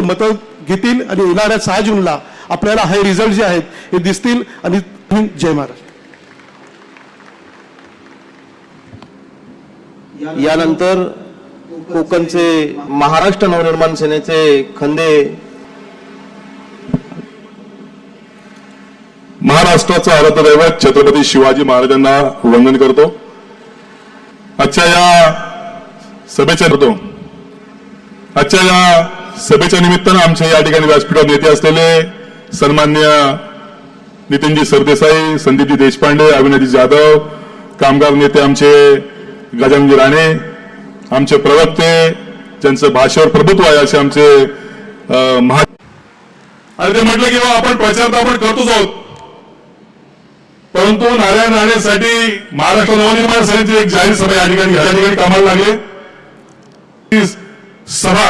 मतं घेतील आणि येणाऱ्या 6 जूनला आपल्याला हे रिझल्ट जे आहेत हे दिसतील. आणि जय महाराष्ट्र. यानंतर कोकणचे महाराष्ट्र नवनिर्माण सेनेचे खंदे महाराष्ट्राचा आराध्य दैवत छत्रपती शिवाजी महाराजांना वंदन करतो. आजच्या या सभेच्या निमित्तानं आमच्या या ठिकाणी व्यासपीठावर नेते असलेले सन्माननीय नितीनजी सरदेसाई, संदीपजी देशपांडे, अविनाशजी जाधव, कामगार नेते आमचे गजाननजी राणे, आमचे प्रवक्ते ज्यांचं भाषेवर प्रभुत्व आहे असे आमचे आणि ते म्हटलं की आपण प्रचार तर आपण करतोच आहोत, परंतु नारायण राणेसाठी महाराष्ट्र नवनिर्माण सेनेची एक जाहीर सभा या ठिकाणी कामाला लागले. सभा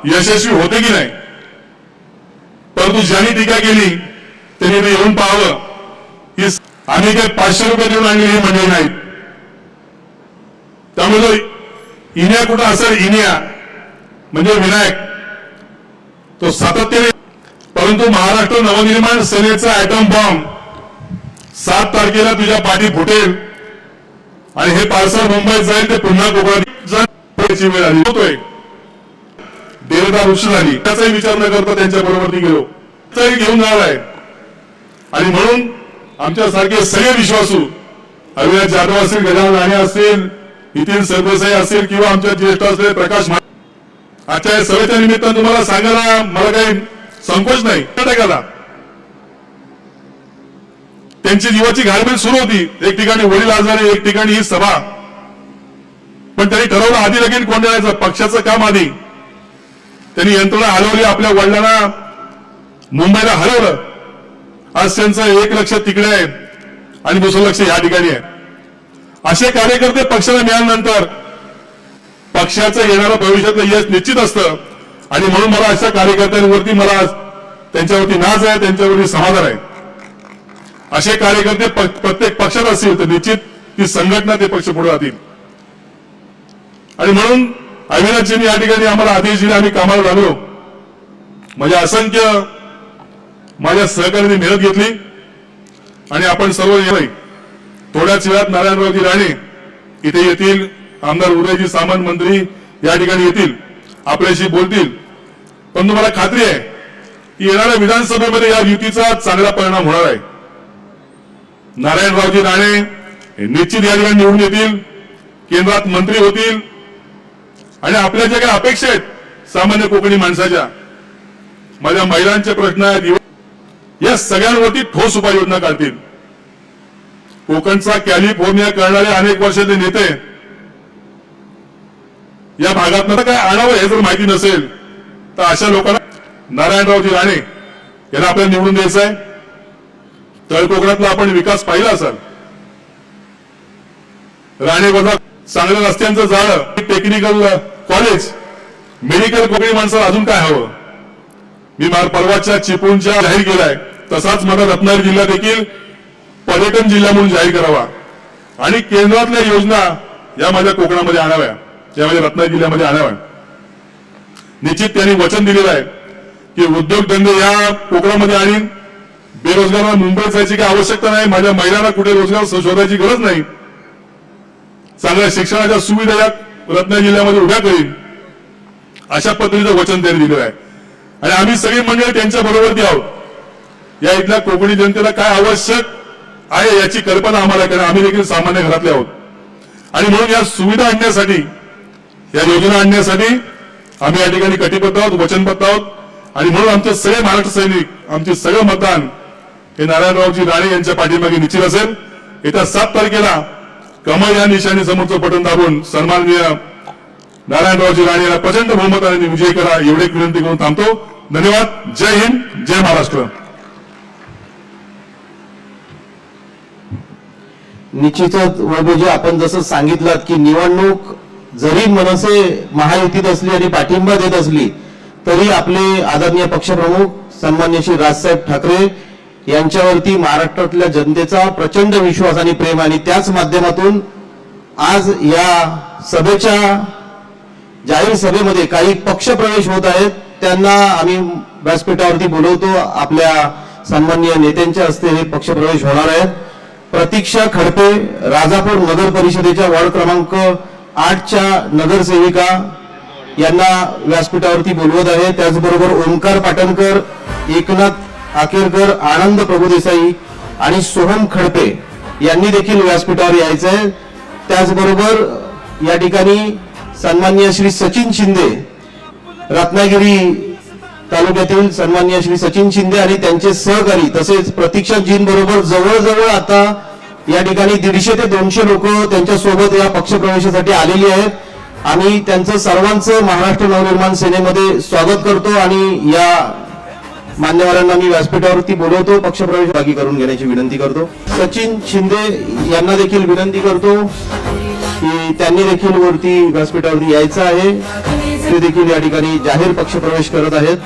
यशस्वी होते की नाही, परंतु ज्यांनी टीका केली त्यांनी ते येऊन पाहावं. की आम्ही काही 500 रुपये देऊन आणलेली ही मंडळी नाहीत. त्यामुळे इन्या कुठं असेल, इन्या म्हणजे विनायक, तो सातत्याने, परंतु महाराष्ट्र नवनिर्माण सेनेचा ऍटम बॉम्ब 7 तारखेला तुझ्या पाठी फुटेल आणि हे पार्सल मुंबईत जाईल, ते पुन्हा कोकणात जाण्याची वेळ आली. होतोय देवदार उशीर झाली, त्याचाही विचार न करता त्यांच्या बरोबर गेलो, तरी घेऊन जाणार आहे. आणि म्हणून आमच्यासारखे सगळे विश्वासू अविनाश जाधव असतील, गजानन राणे असतील, नितीन सरदेसाई असतील किंवा आमच्या ज्येष्ठ असलेले प्रकाश, आजच्या या सभेच्या निमित्तानं तुम्हाला सांगायला मला काही संकोच नाही. टाकायला त्यांची जीवाची घालमेल सुरू होती. एक ठिकाणी वडील आजारी, एक ठिकाणी ही सभा, पण त्यांनी ठरवलं आधी लगीन कोंडाळायचं, पक्षाचं काम आधी. त्यांनी यंत्रणा हलवली, आपल्या वडिलांना मुंबईला हलवलं. आज त्यांचं एक लक्ष तिकडे आहे आणि दुसरं लक्ष या ठिकाणी आहे. असे कार्यकर्ते पक्षाला मिळाल्यानंतर पक्षाचं येणारं भविष्यातलं यश निश्चित असतं. आणि म्हणून मला अशा कार्यकर्त्यांवरती मला त्यांच्यावरती नाज आहे, त्यांच्यावरती समाधान आहे. असे कार्यकर्ते प्रत्येक पक्षात असतील तर निश्चित ती संघटना, ते पक्ष पुढे राहतील. आणि म्हणून अविनाशजींनी या ठिकाणी आम्हाला आदेश दिले, आम्ही कामाला लागलो. माझ्या असंख्य माझ्या सहकार्याने मेहनत घेतली आणि आपण सर्व थोड्याच वेळात नारायणरावजी राणे इथे येतील, आमदार उदयजी सामंत मंत्री या ठिकाणी येतील, आपल्याशी बोलतील. पण मला खात्री आहे की येणाऱ्या विधानसभेमध्ये या युतीचा चांगला परिणाम होणार आहे. नारायणरावजी राणे निश्चित या ठिकाणी निवडून येतील, केंद्रात मंत्री होतील आणि आपल्या ज्या काही अपेक्षा आहेत सामान्य कोकणी माणसाच्या, माझ्या महिलांचे प्रश्न आहेत, या सगळ्यांवरती ठोस उपाययोजना काढतील. कोकणचा कॅलिफोर्निया करणारे अनेक वर्षाचे नेते या भागात काय आणावं हे जर माहिती नसेल तर अशा लोकांना नारायणरावजी राणे यांना आपल्याला निवडून द्यायचं आहे. तळ कोकणातला आपण विकास पाहिला असाल, राणे बघा चांगल्या रस्त्यांचं जाळं, टेक्निकल कॉलेज, मेडिकल, कोकणी माणसाला अजून काय हवं. मी परवाच्या चिपळूणच्या जाहीर केलाय, तसाच मला रत्नागिरी जिल्हा देखील पर्यटन जिल्हा म्हणून जाहीर करावा आणि केंद्रातल्या योजना या माझ्या कोकणामध्ये आणाव्या, या माझ्या रत्नागिरी जिल्ह्यामध्ये आणाव्या. निश्चित त्यांनी वचन दिलेलं आहे की उद्योगधंदे या कोकणामध्ये आणीन. बेरोजगारांना मुंबईत जायची काही आवश्यकता नाही, माझ्या महिलांना कुठे रोजगार शोधायची गरज नाही. चांगल्या शिक्षणाच्या सुविधा या रत्नागिरी जिल्ह्यामध्ये उभ्या करीन, अशा पद्धतीचं वचन त्यांनी दिलेलं आहे. आणि आम्ही सगळी मंडळी त्यांच्या बरोबरती आहोत. या इथल्या कोकणी जनतेला काय आवश्यक आहे याची कल्पना आम्हाला, कारण आम्ही देखील सामान्य घरातले आहोत. आणि म्हणून या सुविधा आणण्यासाठी, या योजना आणण्यासाठी आम्ही या ठिकाणी कटिबद्ध आहोत, वचनबद्ध आहोत. आणि म्हणून आमचे सगळे महाराष्ट्र सैनिक, आमचे सगळं मतदान हे नारायणरावजी राणे यांच्या पाठीमागे निश्चित असेल. येत्या 7 तारखेला कमळ या निशाणी समोरचं बटन दाबून सन्माननीय नारायणरावजी राणे यांना प्रचंड बहुमताने विजयी करा, एवढी विनंती करून थांबतो. धन्यवाद. जय हिंद, जय महाराष्ट्र. निश्चितच वैभवजी, आपण जसं सांगितलं की निवडणूक जरी मनसे महायुतीत असली आणि पाठिंबा देत असली तरी आपले आदरणीय पक्षप्रमुख सन्मान्य श्री राजसाहेब ठाकरे यांच्यावरती महाराष्ट्रातल्या जनतेचा प्रचंड विश्वास आणि प्रेम, आणि त्याच माध्यमातून आज या सभेच्या जाहीर सभेमध्ये काही पक्ष प्रवेश होत आहेत. त्यांना आम्ही व्यासपीठावरती बोलवतो. आपल्या सन्माननीय नेत्यांच्या हस्ते हे पक्षप्रवेश होणार आहेत. प्रतीक्षा खडपे राजापूर नगर परिषदेच्या वॉर्ड क्रमांक 8च्या नगरसेविका यांना व्यासपीठावरती बोलवत आहे. त्याचबरोबर ओमकार पाटणकर, एकनाथ आकेरकर, आनंद प्रभुदेसाई आणि सोहम खडपे यांनी देखील व्यासपीठावर यायचं आहे. त्याचबरोबर या ठिकाणी सन्माननीय श्री सचिन शिंदे, रत्नागिरी तालुक्यातील सन्माननीय श्री सचिन शिंदे आणि त्यांचे सहकारी तसेच प्रतीक्षाजींबरोबर जवळजवळ आता या ठिकाणी 150 ते 200 लोक त्यांच्या सोबत या पक्षप्रवेशासाठी आलेली आहेत. आम्ही त्यांचं सर्वांचं महाराष्ट्र नवनिर्माण सेनेमध्ये स्वागत करतो आणि या मान्यवरांना मी व्यासपीठावरती बोलवतो. पक्षप्रवेश भागी करून घेण्याची विनंती करतो. सचिन शिंदे यांना देखील विनंती करतो की त्यांनी देखील वरती व्यासपीठावरती यायचं आहे. ते देखील या ठिकाणी जाहीर पक्षप्रवेश करत आहेत.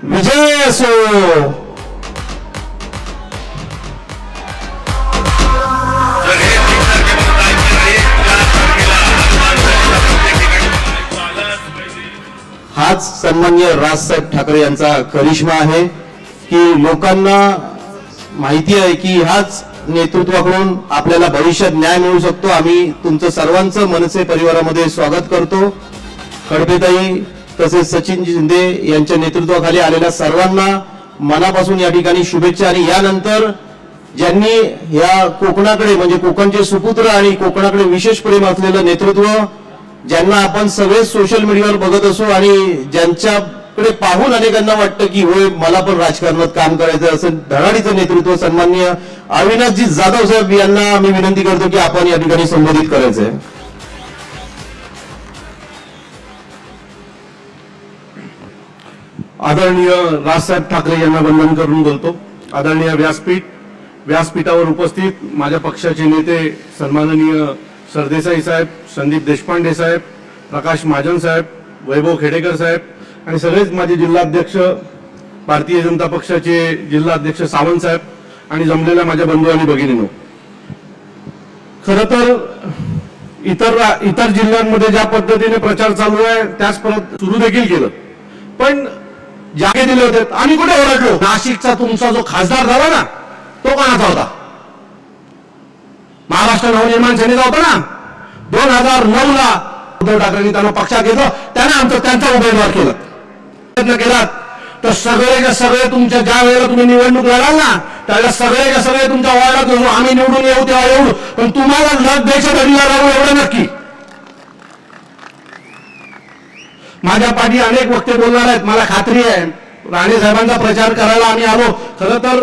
विजय असो. हाच सन्माननीय राजसाहेब ठाकरे यांचा करिश्मा आहे की लोकांना माहिती आहे की ह्याच नेतृत्वाकडून आपल्याला भविष्यात न्याय मिळू शकतो. आम्ही तुमचं सर्वांचं मनसे परिवारामध्ये स्वागत करतो. खडपेताई तसेच सचिन शिंदे यांच्या नेतृत्वाखाली आलेल्या सर्वांना मनापासून या ठिकाणी शुभेच्छा. आणि यानंतर ज्यांनी या कोकणाकडे म्हणजे कोकणचे सुपुत्र आणि कोकणाकडे विशेष प्रेम असलेलं नेतृत्व, ज्यांना आपण सगळे सोशल मीडियावर बघत असू आणि ज्यांच्याकडे पाहून अनेकांना वाटतं की होय मला पण राजकारणात काम करायचं, असं धडाडीचं नेतृत्व सन्माननीय अविनाशजी जाधव साहेब यांना मी विनंती करतो की आपण या ठिकाणी संबोधित करायचंय. आदरणीय राजसाहेब ठाकरे यांना वंदन करून बोलतो. आदरणीय व्यासपीठावर उपस्थित माझ्या पक्षाचे नेते सन्माननीय सरदेसाई साहेब, संदीप देशपांडे साहेब, प्रकाश महाजन साहेब, वैभव खेडेकर साहेब आणि सगळेच माझे जिल्हाध्यक्ष, भारतीय जनता पक्षाचे जिल्हाध्यक्ष सावंत साहेब आणि जमलेल्या माझ्या बंधू आणि भगिनींनो, खरं तर इतर जिल्ह्यांमध्ये ज्या पद्धतीने प्रचार चालू आहे त्याच परत सुरू देखील केलं, पण जागे दिले होते. आम्ही कुठे ओरडलो? नाशिकचा तुमचा जो खासदार झाला ना तो कोणाचा होता? महाराष्ट्र नवनिर्माण सेनेचा होता ना. 2009ला उद्धव ठाकरेंनी त्यांना पक्षात घेतलं, त्याने त्यांचा उमेदवार केला. प्रयत्न केलात तर सगळे तुमच्या ज्या वेळेला तुम्ही निवडणूक लढाल ना त्यावेळेला सगळे तुमच्या वार्डात आम्ही निवडून येऊ तेव्हा येऊ, पण तुम्हाला लग द्यायच्या घडीला राहू एवढं नक्की. माझ्या पाठी अनेक वक्ते बोलणार आहेत, मला खात्री आहे. राणे साहेबांचा प्रचार करायला आम्ही आलो. खरं तर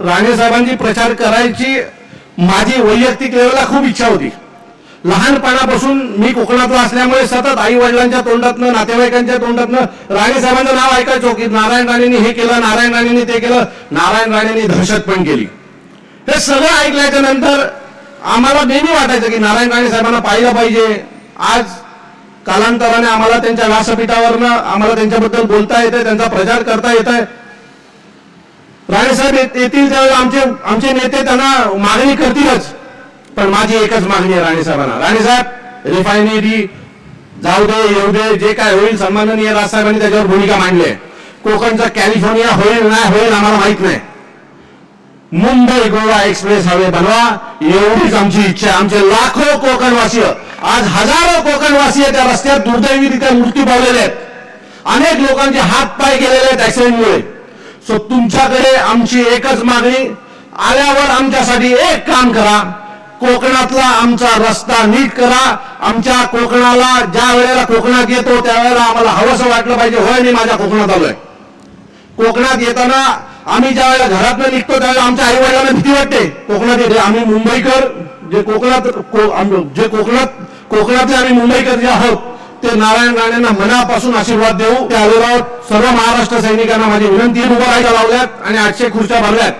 राणे साहेबांची प्रचार करायची माझी वैयक्तिक लेवलला खूप इच्छा होती. लहानपणापासून मी कोकणातला असल्यामुळे सतत आई वडिलांच्या तोंडातनं, नातेवाईकांच्या तोंडातनं राणे साहेबांचं नाव ऐकायचो की नारायण राणेंनी हे केलं, नारायण राणेंनी ते केलं, नारायण राणेंनी दहशत पण केली. हे सगळं ऐकल्याच्या नंतर आम्हाला नेहमी वाटायचं की नारायण राणे साहेबांना पाहिलं पाहिजे. आज कालांतराने आम्हाला त्यांच्या व्यासपीठावरनं आम्हाला त्यांच्याबद्दल बोलता येतंय, त्यांचा प्रचार करता येत आहे. राणेसाहेब येतील त्यावेळेला आमचे नेते त्यांना मागणी करतीलच, पण माझी एकच मागणी आहे राणेसाहेबांना. राणेसाहेब, रिफायनरी जाऊ दे येऊ दे, जे काय होईल सन्माननीय राजसाहेबांनी त्याच्यावर भूमिका मांडली आहे. कोकणचा कॅलिफोर्निया होईल नाही होईल आम्हाला माहित नाही. मुंबई गोवा एक्सप्रेस हायवे बनवा एवढीच आमची इच्छा आहे. आमचे लाखो कोकणवासीय, आज हजारो कोकणवासीय त्या रस्त्यात दुर्दैवीरित्या मृत्यू पावलेले आहेत. अनेक लोकांचे हात पाय गेलेले आहेत ऍक्सिडेंटमुळे. सो तुमच्याकडे आमची एकच मागणी, आल्यावर आमच्यासाठी एक काम करा, कोकणातला आमचा रस्ता नीट करा. आमच्या कोकणाला ज्या वेळेला कोकणात येतो त्यावेळेला आम्हाला हवंसं वाटलं पाहिजे, होय मी माझ्या कोकणात आलोय. कोकणात येताना आम्ही ज्या वेळेला घरातनं निघतो त्यावेळेला आमच्या आई वडिलांना भीती वाटते. कोकणात येते आम्ही मुंबईकर जे कोकणातले आम्ही मुंबईकर जे आहोत ते नारायण राणेंना मनापासून आशीर्वाद देऊ. ते आलेलो आहोत. सर्व महाराष्ट्र सैनिकांना माझी विनंती आहे, उभं राहायला लावल्यात आणि 800 खुर्च्या भरल्यात.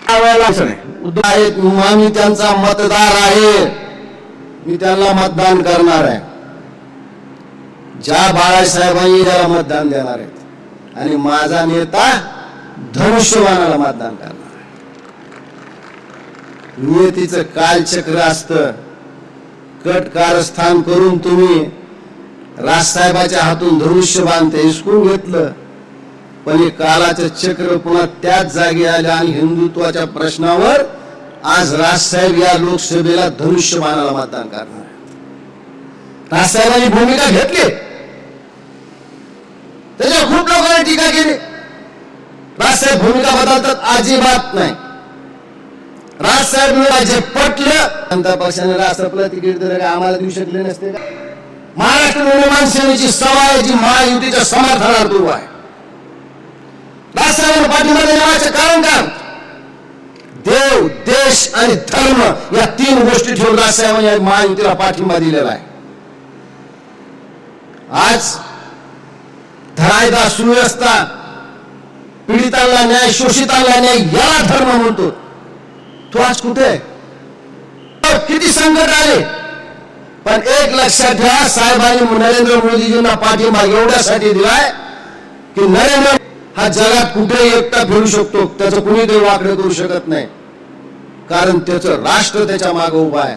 त्यावेळेला असं नाही आहेत, मी त्यांचा मतदार आहे, मी त्यांना मतदान करणार आहे. ज्या बाळासाहेबांनी त्याला मतदान देणार आहेत आणि माझा नेता धनुष्यबाणाला मतदान करणार आहे. नियतीचं कालचक्र असतं. कट कारस्थान करून तुम्ही राजसाहेबाच्या हातून धनुष्यबाण ते हिसकून घेतलं, पण हे कालाचं चक्र पुन्हा त्याच जागी आले आणि हिंदुत्वाच्या प्रश्नावर आज राजसाहेब या लोकसभेला धनुष्यबाणाला मतदान करणार. राजसाहेबांनी भूमिका घेतली, त्याच्यावर खूप लोकांनी टीका केली. राजसाहेब भूमिका बदलतात अजिबात नाही. राजसाहेब जे पटलं जनता पक्षाने राष्ट्रपतीला तिकीट दिलं का आम्हाला देऊ शकले नसते का? महाराष्ट्र निर्माण सेनेची सभा आहे जी महायुतीच्या समर्थनार्थ उभा आहे. राजसाहेबांना पाठिंबा देण्याचे कारण काय? देव, देश आणि धर्म या 3 गोष्टी ठेवून राजसाहेबांनी महायुतीला पाठिंबा दिलेला आहे. आज धरायदा सुव्यवस्था, पीडितांना न्याय, शोषितांना न्याय याला धर्म म्हणतो. तो आज कुठे? किती संकट आले, पण एक लक्षात घ्या, साहेबांनी नरेंद्र मोदीजींना पाठिंबा एवढ्यासाठी दिलाय की नरेंद्र हा जगात कुठेही एकटा फिरू शकतो, त्याचं कुणी काही वाकडं करू शकत नाही, कारण त्याचं राष्ट्र त्याच्या मागे उभा आहे.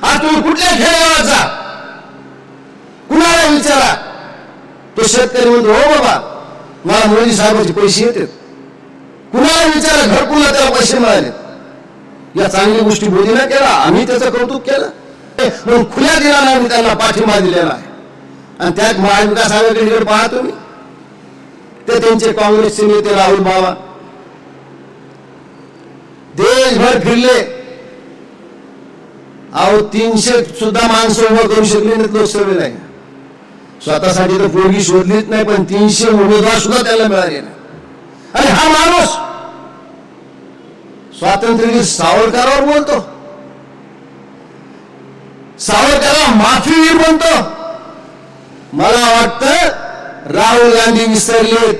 आज तुम्ही कुठल्या खेड्यावर जा, कुणाला विचारा, तो शेतकरी म्हणतो हो बाबा मला मोदी साहेबांचे पैसे येतात. कुणाला विचारा घरकुलला त्याला पैसे मिळाले. या चांगली गोष्टी मोदीने केला, आम्ही त्याचं कौतुक केलं, म्हणून खुल्या दिला मी त्यांना पाठिंबा दिलेला आहे. आणि त्यात महाविकास आघाडीकडे पहा तुम्ही, ते त्यांचे काँग्रेसचे नेते राहुल बाबा देशभर फिरले. अहो 300 सुद्धा माणसं उभं करू शकले नाहीत लोकसभेला. स्वतःसाठी तर पोरगी शोधलीच नाही, पण 300 उमेदवार सुद्धा त्याला मिळाले नाही. आणि हा माणूस स्वातंत्र्यवीर सावरकरांवर बोलतो, सावरकरांना माफीवीर म्हणतो. मला वाटतं राहुल गांधी विसरले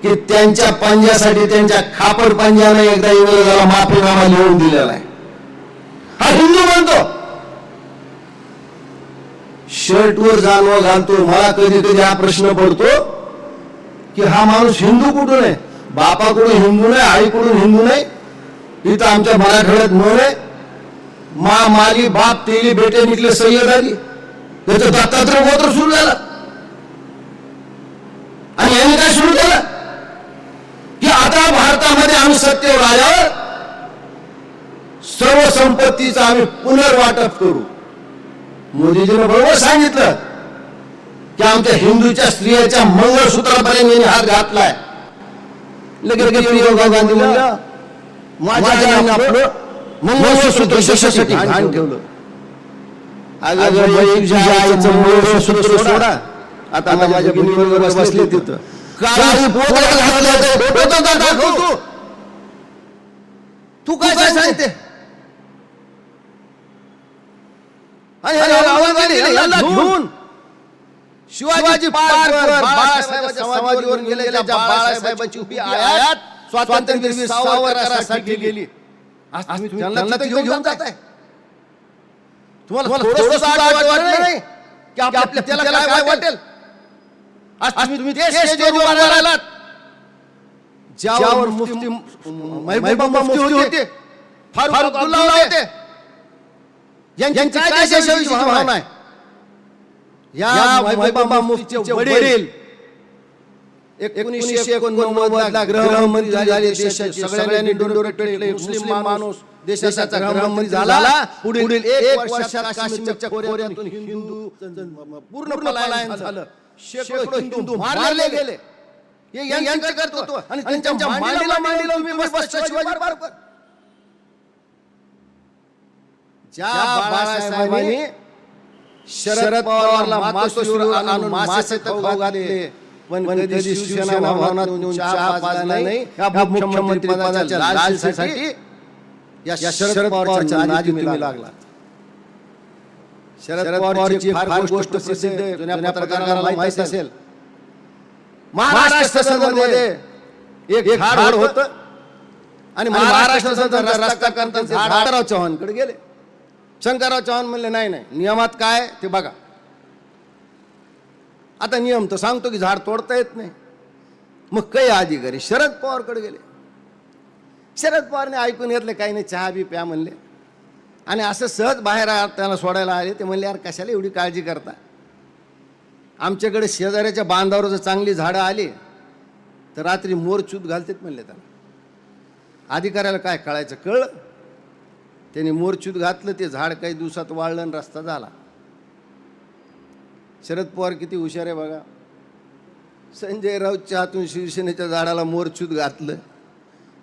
की त्यांच्या पंजासाठी, त्यांच्या खापड पंजाने एकदा इंग्रजाला माफीनामा लिहून दिलेला आहे. हा हिंदू म्हणतो, शर्टवर जानवा घालतो. मला कधी कधी हा प्रश्न पडतो की हा माणूस हिंदू कुठून आहे? बापाकडून हिंदू नाही, आईकडून हिंदू नाही. इथं आमच्या मराठवाड्यात म्हण आहे, मा माली बाप तेली बेटे निघले सय्यद आली. त्याचं दत्तात्रय गोत्र सुरू झालं. आणि यांनी काय सुरू केलं की आता भारतामध्ये आम्ही सत्तेवर आल्यावर सर्व संपत्तीचं आम्ही पुनर्वाटप करू. मोदीजीने बरोबर सांगितलं की आमच्या हिंदूच्या स्त्रियाच्या मंगळसूत्रापर्यंत यांनी हात घातलाय. लगेच गांधी म्हणलं माझ्या आपलं मंगळसूत्र देशासाठी घाण ठेवलं. आईचं मंगळसूत्र सोडा, आता माझ्या भगिनीवर बसले तिथं दाखवतो. तू काय सांगते? घेऊन शिवाजी पार्कवर बाळासाहेबांच्या समाधीवर गेलेल्या बाळासाहेबांची उभी आयात स्वातंत्र्यवीर सावरकरांसाठी गेली. त्यांना घेऊन जाताय. तुम्हाला थोडंसं वाटलं नाही की आपल्या त्याला काय वाटेल? आज तुम्ही ते स्टेजवर उभा राहिलात ज्यावर मुफ्ती महबूबा मुफ्ती होते, फारुख अब्दुल्ला होते. यांची काय देशाविषयी भावना आहे? या महबूबा मुफ्तीचे वडील 1989 ला गृहमंत्री झाले. देशाचे सगळ्यांनी डोळे पेटले. मुस्लिम माणूस देशाचा गृहमंत्री झाला. पुढील 1 वर्षात काश्मीरच्या खोऱ्यातून हिंदू पूर्ण पलायन झालं. शेकडो हिंदू मारले गेले. हे यांचं कर्तृत्व. आणि त्यांच्या मांडीला तुम्ही मस्त शिवाजी पार्क. ज्या बाळासाहेबांनी शरद पवारला मातोश्रीवर आणून मासे खाऊ घातले, पण कधी शिवसेना भवनात नेऊन चहा पाजला नाही. या मुख्यमंत्री पदाच्या लालसेसाठी या शरद पवारच्या नादी तुम्ही लागला. शरद पवारची फार गोष्ट प्रसिद्ध आहे, जुन्या पत्रकाराला माहिती असेल. महाराष्ट्र संसदेमध्ये एक झाड होतं आणि महाराष्ट्र संसदेचा रस्ता करताना शंकरराव चव्हाणकडे गेले. शंकरराव चव्हाण म्हणले नाही नाही, नियमात काय ते बघा. आता नियम तर सांगतो की झाड तोडता येत नाही. मग काही अधिकारी शरद पवारकडे गेले. शरद पवारने ऐकून घेतले, काही नाही चहा बी प्या म्हणले आणि असं सहज बाहेर त्याला सोडायला आले. ते म्हणले यार कशाला एवढी काळजी करता, आमच्याकडे शेजाऱ्याच्या बांधावर जर चांगली झाडं आली तर रात्री मोरचूत घालतेत म्हणले. त्याला अधिकाऱ्याला काय कळायचं, कळलं. त्याने मोरचूत घातलं, ते झाड काही दिवसात वाळलं आणि रस्ता झाला. शरद पवार किती हुशार आहे बघा. संजय राऊतच्या हातून शिवसेनेच्या झाडाला मोरचूत घातलं.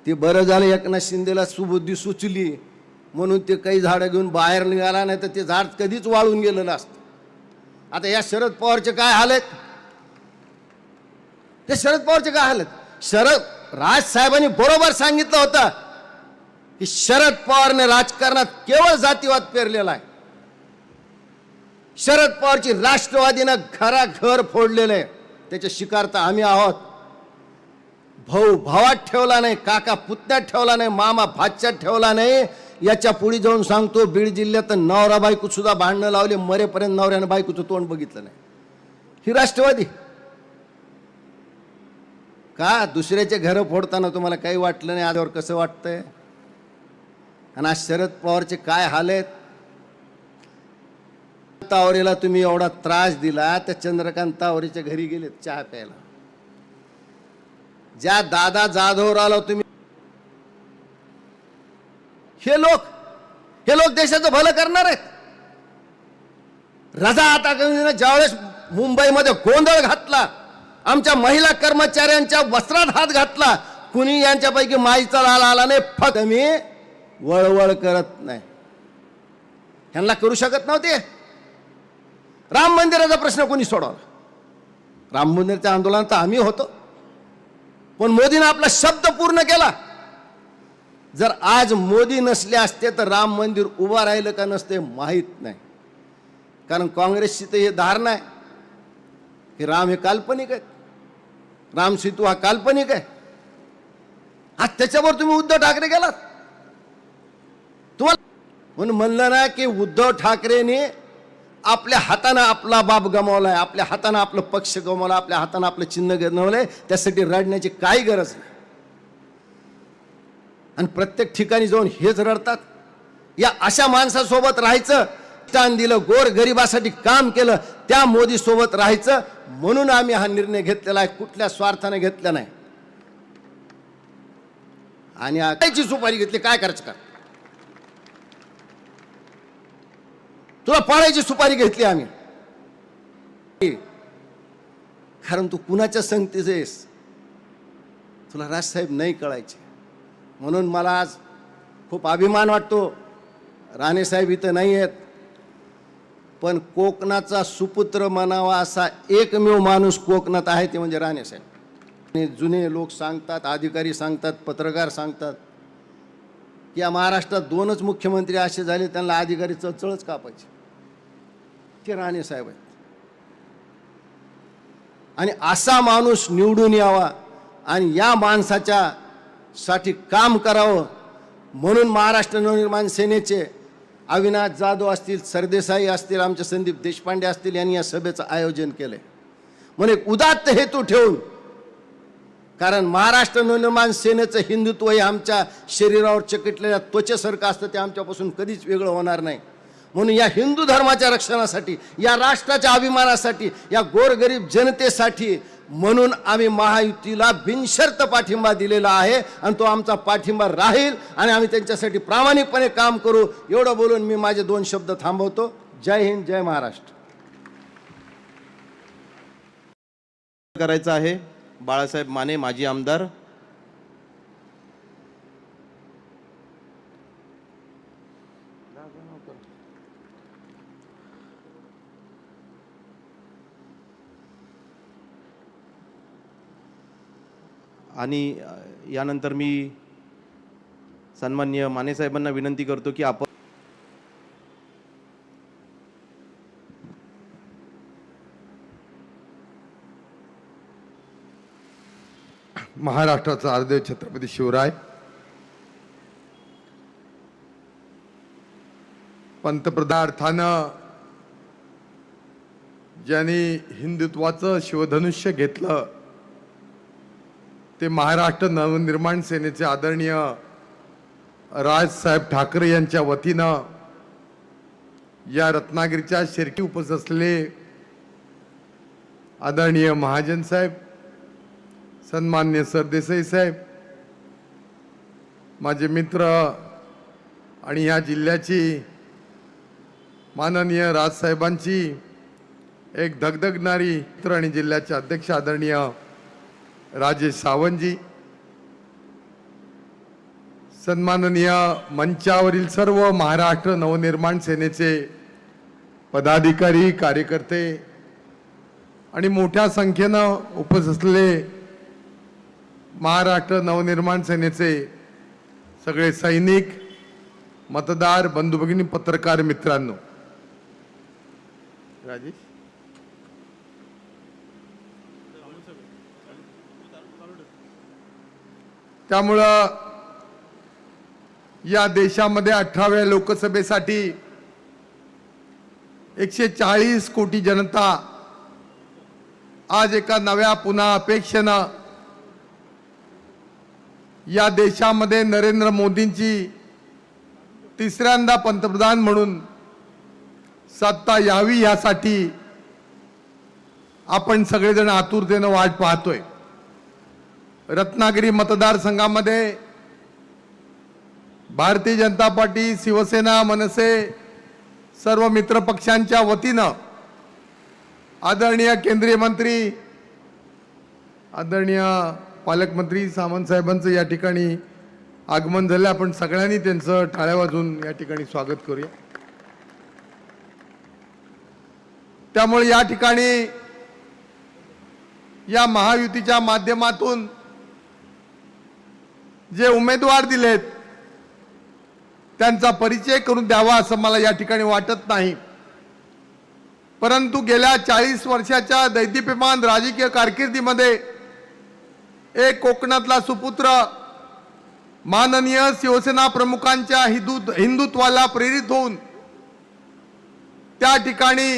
ते बरं झालं एकनाथ शिंदेला सुबुद्धी सुचली म्हणून ते काही झाडं घेऊन बाहेर निघाला, नाही तर ते झाड कधीच वाळून गेलेलं असतं. आता या शरद पवारचे काय हाल आहेत, ते शरद पवारचे काय हाल आहेत. राज साहेबांनी बरोबर सांगितलं होतं की शरद पवारने राजकारणात केवळ जातीवाद पेरलेला आहे. शरद पवारची राष्ट्रवादीनं घराघर फोडलेलं आहे. त्याचे शिकार तर आम्ही आहोत. भाऊ भावात ठेवला नाही, काका पुतण्यात ठेवला नाही, मामा भाच्यात ठेवला नाही. याच्या पुढे जाऊन सांगतो, बीड जिल्ह्यात नवरा बायको सुद्धा भांडणं लावले, मरेपर्यंत नवऱ्यानं बायकोचं तोंड बघितलं नाही. ही राष्ट्रवादी का? दुसऱ्याचे घरं फोडताना तुम्हाला काही वाटलं नाही, आजवर कसं वाटतंय. आणि आज शरद पवारचे काय हाल आहेत. तावरेला तुम्ही एवढा त्रास दिला, त्या चंद्रकांत तावरेच्या घरी गेलेत चहा प्यायला. ज्या दादा जाधवरावला तुम्ही, हे लोक देशाचं भलं करणार आहेत. रजा आता ज्यावेळेस मुंबईमध्ये गोंधळ घातला, आमच्या महिला कर्मचाऱ्यांच्या वस्त्रात हात घातला, कुणी यांच्यापैकी माईचा लाल आला नाही. फक्त मी वळवळ करत नाही, ह्यांना करू शकत नव्हते. राम मंदिराचा प्रश्न कोणी सोडवला? राम मंदिराच्या आंदोलनात आम्ही होतो, पण मोदीने आपला शब्द पूर्ण केला. जर आज मोदी नसले असते तर राम मंदिर उभं राहिलं का नसते माहीत नाही. कारण काँग्रेसची तर हे धारणा आहे की राम हे काल्पनिक आहेत, राम सेतू हा काल्पनिक आहे. आज त्याच्यावर तुम्ही उद्धव ठाकरे गेलात. तुम्हाला म्हणून म्हणलं ना की उद्धव ठाकरेने आपल्या हातानं आपला बाप गमावलाय, आपल्या हातानं आपलं पक्ष गमावला, आपल्या हातानं आपलं चिन्ह गमावलंय. त्यासाठी रडण्याची काही गरज नाही. आणि प्रत्येक ठिकाणी जाऊन हेच रडतात. या अशा माणसासोबत राहायचं, स्थान दिलं, गोर गरिबासाठी काम केलं, त्या मोदी सोबत राहायचं. म्हणून आम्ही हा निर्णय घेतलेला आहे, कुठल्या स्वार्थाने घेतला नाही. आणि कायची सुपारी घेतली, काय करायचं का? तुला पाळायची सुपारी घेतली आम्ही, कारण तू कुणाच्या संगतीच आहेस तुला राजसाहेब नाही कळायचे. म्हणून मला आज खूप अभिमान वाटतो. राणेसाहेब इथं नाही आहेत, पण कोकणाचा सुपुत्र म्हणावा असा एकमेव माणूस कोकणात आहे ते म्हणजे राणेसाहेब. आणि जुने लोक सांगतात, अधिकारी सांगतात, पत्रकार सांगतात की या महाराष्ट्रात 2च मुख्यमंत्री असे झाले त्यांना अधिकारी चळचळच कापायचे, ते राणेसाहेब आहेत. आणि असा माणूस निवडून यावा आणि या माणसाच्या साठी काम करावं म्हणून महाराष्ट्र नवनिर्माण सेनेचे अविनाश जाधव असतील, सरदेसाई असतील, आमचे संदीप देशपांडे असतील यांनी या सभेचं आयोजन केलंय. म्हणजे उदात्त हेतू ठेवून, कारण महाराष्ट्र नवनिर्माण सेनेचं हिंदुत्व हे आमच्या शरीरावर चकितलेल्या त्वचेसारखं असतं, ते आमच्यापासून कधीच वेगळं होणार नाही. म्हणून या हिंदू धर्माच्या रक्षणासाठी, या राष्ट्राच्या अभिमानासाठी, या गोरगरीब जनतेसाठी म्हणून आम्ही महायुतीला बिनशर्त पाठिंबा दिलेला आहे आणि तो आमचा पाठिंबा राहील आणि आम्ही त्यांच्यासाठी प्रामाणिकपणे काम करू. एवढं बोलून मी माझे 2 शब्द थांबवतो. जय हिंद, जय महाराष्ट्र. करायचं आहे बाळासाहेब माने, माजी आमदार. आणि यानंतर मी सन्माननीय माने साहेबांना विनंती करतो की आपण महाराष्ट्राचा आराध्य छत्रपती शिवराय, पंतप्रधान अर्थानं ज्यांनी हिंदुत्वाचं शिवधनुष्य घेतलं ते महाराष्ट्र नवनिर्माण सेनेचे आदरणीय राजसाहेब ठाकरे यांच्या वतीनं या रत्नागिरीच्या शिर्की उपस्थित असलेले आदरणीय महाजन साहेब, सन्मान्य सरदेसाई साहेब, माझे मित्र आणि या जिल्ह्याची माननीय राजसाहेबांची एक धगधगणारी मित्र आणि जिल्ह्याचे अध्यक्ष आदरणीय राजेश सावंतजी, सन्माननीय मंचावरील सर्व महाराष्ट्र नवनिर्माण सेनेचे पदाधिकारी, कार्यकर्ते आणि मोठ्या संख्येनं उपस्थित असलेले महाराष्ट्र नवनिर्माण सेनेचे सगळे सैनिक, मतदार, बंधू भगिनी, पत्रकार मित्रांनो, राजेश त्यामुळं या देशामध्ये 18व्या लोकसभेसाठी 140 कोटी जनता आज एका नव्या पुन्हा अपेक्षेनं या देशामध्ये नरेंद्र मोदींची तिसऱ्यांदा पंतप्रधान म्हणून सत्ता यावी यासाठी आपण सगळेजण आतुरतेनं वाट पाहतोय। रत्नागिरी मतदारसंघामध्ये भारतीय जनता पार्टी, शिवसेना, मनसे सर्व मित्र पक्षांच्या वतीनं आदरणीय केंद्रीय मंत्री, आदरणीय पालकमंत्री सामंत साहेबांचं या ठिकाणी आगमन झालं। आपण सगळ्यांनी त्यांचं टाळ्या वाजवून या ठिकाणी स्वागत करूया। त्यामुळे या ठिकाणी या महायुतीच्या माध्यमातून जे उमेदवार दिलेत त्यांचा परिचय करून द्यावा असं मला या ठिकाणी वाटत नाही, परंतु गेल्या 40 वर्षाच्या दैदीप्यमान राजकीय कारकिर्दीमध्ये एक कोकणातला सुपुत्र माननीय शिवसेना प्रमुखांच्या हिंदुत्वाला प्रेरित होऊन त्या ठिकाणी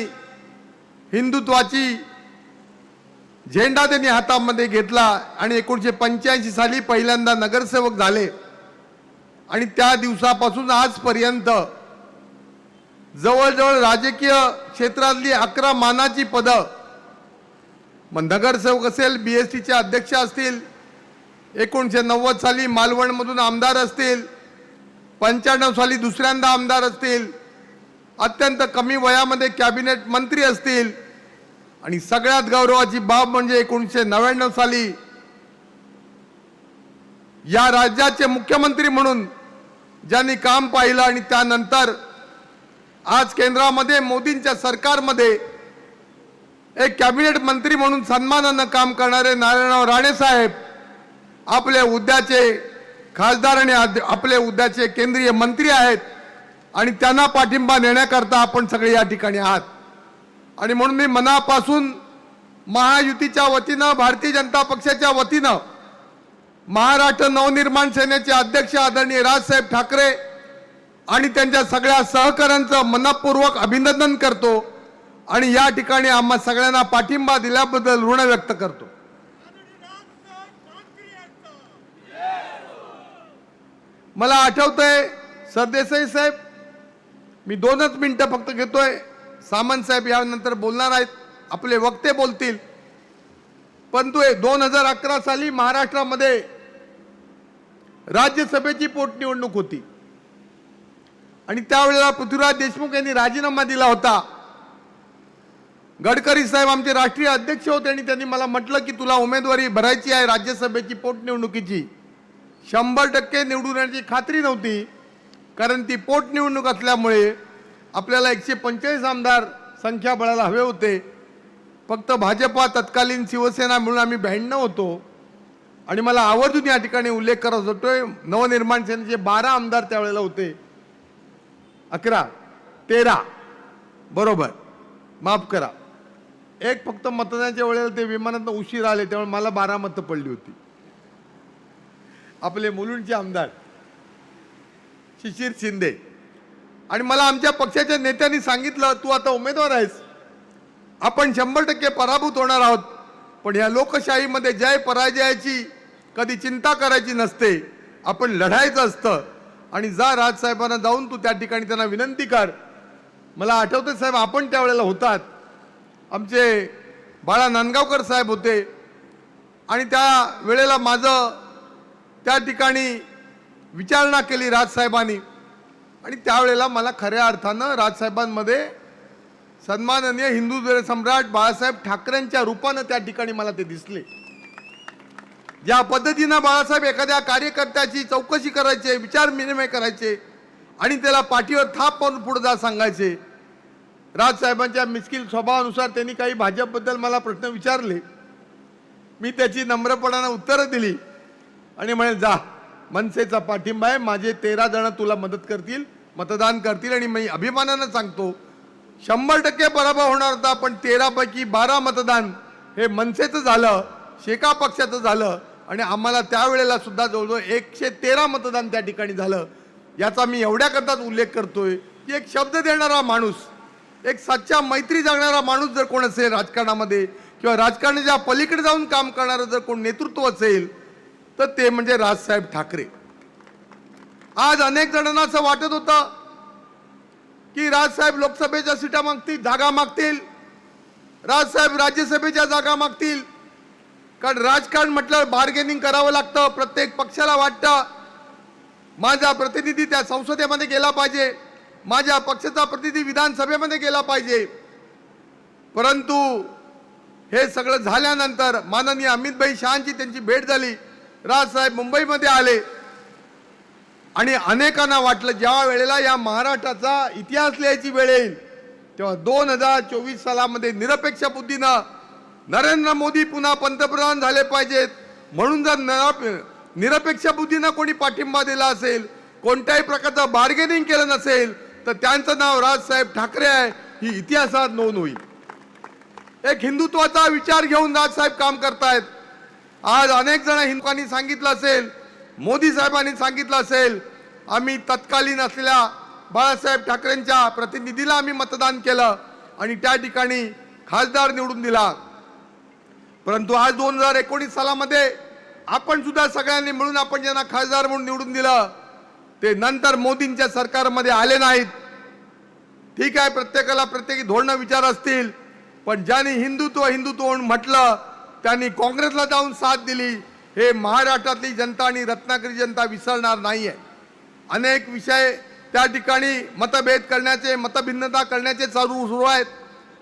हिंदुत्वाची झेंडा त्यांनी हातामध्ये घेतला आणि 1985 साली पहिल्यांदा नगरसेवक झाले आणि त्या दिवसापासून आजपर्यंत जवळजवळ राजकीय क्षेत्रातली 11 मानाची पदं, मग नगरसेवक असेल, BSTचे अध्यक्ष असतील, 1990 साली मालवणमधून आमदार असतील, 95 साली दुसऱ्यांदा आमदार असतील, अत्यंत कमी वयामध्ये कॅबिनेट मंत्री असतील आणि सगळ्यात गौरवाची बाब म्हणजे 1999 साली या राज्याचे मुख्यमंत्री म्हणून ज्यांनी काम पाहिलं आणि त्यानंतर आज केंद्रामध्ये मोदींच्या सरकारमध्ये एक कॅबिनेट मंत्री म्हणून सन्मानानं काम करणारे नारायणराव राणे साहेब आपले उद्याचे खासदार आणि आपले उद्याचे केंद्रीय मंत्री आहेत आणि त्यांना पाठिंबा देण्याकरता आपण सगळे या ठिकाणी आहात। आणि म्हणून मी मनापासून महायुतीच्या वतीनं, भारतीय जनता पक्षाच्या वतीनं महाराष्ट्र नवनिर्माण सेनेचे अध्यक्ष आदरणीय राजसाहेब ठाकरे आणि त्यांच्या सगळ्या सहकाऱ्यांचं मनपूर्वक अभिनंदन करतो आणि या ठिकाणी आम्हा सगळ्यांना पाठिंबा दिल्याबद्दल ऋण व्यक्त करतो। मला आठवतंय सरदेसाई साहेब, मी 2च मिनिटं फक्त घेतोय, सामंत साहेब यानंतर बोलणार आहेत, आपले वक्ते बोलतील, परंतु 2011 साली महाराष्ट्रामध्ये राज्यसभेची पोटनिवडणूक होती आणि त्यावेळेला पृथ्वीराज देशमुख यांनी राजीनामा दिला होता। गडकरी साहेब आमचे राष्ट्रीय अध्यक्ष होते आणि त्यांनी मला म्हटलं की तुला उमेदवारी भरायची आहे राज्यसभेची पोटनिवडणुकीची, 100% निवडून येण्याची खात्री नव्हती कारण ती पोटनिवडणूक असल्यामुळे आपल्याला 145 आमदार संख्याबळाला हवे होते, फक्त भाजपा, तत्कालीन शिवसेना मिळून आम्ही 92 होतो आणि मला आवर्जून या ठिकाणी उल्लेख करत होतोय, नवनिर्माण सेनेचे 12 आमदार त्यावेळेला होते, 11 13 बरोबर, माफ करा, एक फक्त मतदानाच्या वेळेला ते विमानात उशीर आले त्यामुळे मला 12 मतं पडली होती. आपले मुलुंडचे आमदार शिशिर शिंदे. आणि मला आमच्या पक्षाच्या नेत्यांनी सांगितलं, तू आता उमेदवार आहेस, आपण 100% पराभूत होणार आहोत, पण या लोकशाहीमध्ये जय पराजयाची कधी चिंता करायची नसते, आपण लढायचं असतं. आणि जा राजसाहेबांना जाऊन तू त्या ठिकाणी त्यांना विनंती कर. मला आठवतं साहेब, आपण त्यावेळेला होतात, आमचे बाळा नांदगावकर साहेब होते, आणि त्या वेळेला माझं त्या ठिकाणी विचारणा केली राजसाहेबांनी, आणि त्यावेळेला मला खऱ्या अर्थानं राजसाहेबांमध्ये सन्माननीय हिंदू सम्राट बाळासाहेब ठाकरेंच्या रूपानं त्या ठिकाणी मला ते दिसले. ज्या पद्धतीनं बाळासाहेब एखाद्या कार्यकर्त्याची चौकशी करायचे, विचार विनिमय करायचे आणि त्याला पाठीवर थाप मारून पुढे जा सांगायचे. राजसाहेबांच्या मिश्किल स्वभावानुसार त्यांनी काही भाजपबद्दल मला प्रश्न विचारले, मी त्याची नम्रपणानं उत्तरं दिली आणि म्हणे, जा, मनसेचा पाठिंबा आहे, माझे 13 जण तुला मदत करतील, मतदान करतील, आणि मी अभिमानानं सांगतो 100% पराभव होणार होता, पण 13 पैकी 12 मतदान हे मनसेचं झालं, शेका पक्षाचं झालं, आणि आम्हाला त्यावेळेला सुद्धा जवळजवळ 113 मतदान त्या ठिकाणी झालं. याचा मी एवढ्याकरताच उल्लेख करतोय की एक शब्द देणारा माणूस, एक सच्चा मैत्री जगणारा माणूस जर कोण असेल राजकारणामध्ये, किंवा राजकारणाच्या पलीकडे जाऊन काम करणारं जर कोण नेतृत्व असेल, तर ते म्हणजे राजसाहेब ठाकरे. आज अनेक जणांना असं वाटत होतं की राजसाहेब लोकसभेच्या सीटा मागतील, जागा मागतील, राजसाहेब राज्यसभेच्या जागा मागतील, कारण राजकारण म्हटलं बार्गेनिंग करावं लागतं. प्रत्येक पक्षाला वाटतं माझा प्रतिनिधी त्या संसदेमध्ये गेला पाहिजे, माझ्या पक्षाचा प्रतिनिधी विधानसभेमध्ये गेला पाहिजे. परंतु हे सगळं झाल्यानंतर माननीय अमितभाई शहांची त्यांची भेट झाली, राजसाहेब मुंबईमध्ये आले, आणि अनेकांना वाटलं ज्या वेळेला या महाराष्ट्राचा इतिहास लिहायची वेळ येईल तेव्हा 2024 सालामध्ये निरपेक्ष बुद्धीनं नरेंद्र मोदी पुन्हा पंतप्रधान झाले पाहिजेत, म्हणून जर निरपेक्ष बुद्धीनं कोणी पाठिंबा दिला असेल, कोणत्याही प्रकारचं बार्गेनिंग केलं नसेल, तर त्यांचं नाव राजसाहेब ठाकरे आहे, ही इतिहासात नोंद होईल. एक हिंदुत्वाचा विचार घेऊन राजसाहेब काम करतायत. आज अनेक जण हिंदुत्वानी सांगितलं असेल, मोदी साहेबांनी सांगितलं असेल, आम्ही तत्कालीन असलेल्या बाळासाहेब ठाकरेंच्या प्रतिनिधीला आम्ही मतदान केलं आणि त्या ठिकाणी खासदार निवडून दिला. परंतु आज 2019 सालामध्ये आपण सुद्धा सगळ्यांनी मिळून आपण ज्यांना खासदार म्हणून निवडून दिलं ते नंतर मोदींच्या सरकारमध्ये आले नाहीत. ठीक आहे, प्रत्येकाला प्रत्येकी धोरणं विचार असतील, पण ज्यांनी हिंदुत्व म्हणून म्हटलं त्यांनी काँग्रेसला जाऊन साथ दिली. हे महाराष्ट्रातली जनता आणि रत्नागिरी जनता विसरणार नाहीये. अनेक विषय त्या ठिकाणी मतभेद करण्याचे, मतभिन्नता करण्याचे सुरू आहेत.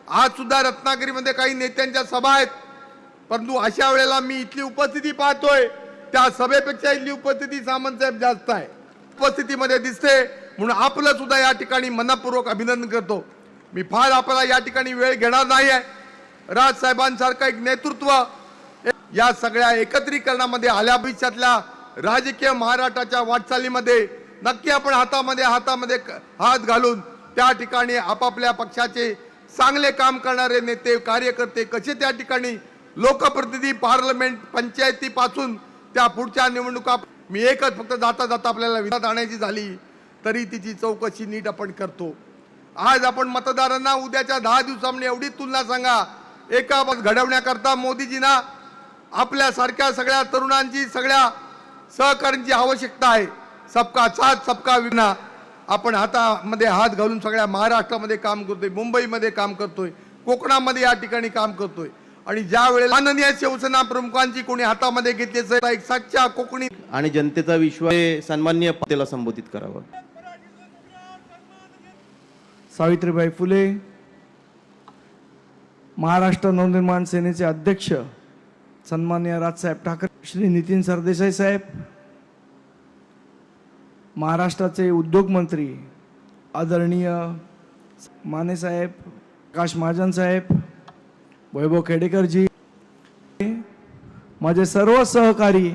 आज सुद्धा रत्नागिरीमध्ये काही नेत्यांच्या सभा आहेत, परंतु अशा वेळेला मी इथली उपस्थिती पाहतोय, त्या सभेपेक्षा इथली उपस्थिती सामंत साहेब जास्त आहे, उपस्थितीमध्ये दिसते. म्हणून आपलं सुद्धा या ठिकाणी मनपूर्वक अभिनंदन करतो. मी फार आपल्याला या ठिकाणी वेळ घेणार नाही आहे. राजसाहेबांसारखं एक नेतृत्व या सगळ्या एकत्रीकरणामध्ये आल्या भविष्यातल्या राजकीय महाराष्ट्राच्या वाटचालीमध्ये नक्की आपण हातामध्ये हात घालून त्या ठिकाणी आपापल्या पक्षाचे चांगले काम करणारे नेते कार्यकर्ते कसे त्या ठिकाणी लोकप्रतिनिधी पार्लमेंट पंचायतीपासून त्या पुढच्या निवडणुका, मी एकच फक्त जाता जाता आपल्याला विधात आणायची झाली तरी तिची चौकशी नीट आपण करतो. आज आपण मतदारांना उद्याच्या 10 दिवसांमध्ये एवढी तुलना सांगा, एका घडवण्याकरता मोदीजींना आपल्यासारख्या सगळ्या तरुणांची, सगळ्या सहकार्यांची आवश्यकता आहे. सबका साथ सबका विकास. आपण हातामध्ये हात घालून सगळ्या महाराष्ट्रामध्ये काम करतोय, मुंबईमध्ये काम करतोय, कोकणामध्ये या ठिकाणी काम करतोय. आणि ज्या वेळेला माननीय शिवसेना प्रमुखांची कोणी हातामध्ये घेतली असेल, एक सच्चा कोकणी आणि जनतेचा विश्वास सन्माननीय पदाला संबोधित करावं. सावित्रीबाई फुले, महाराष्ट्र नवनिर्माण सेनेचे अध्यक्ष सन्माननीय राजसाहेब ठाकरे, श्री नितीन सरदेसाई साहेब, महाराष्ट्राचे उद्योग मंत्री आदरणीय माने साहेब, प्रकाश महाजन साहेब, वैभव खेडेकर जी, माझे सर्व सहकारी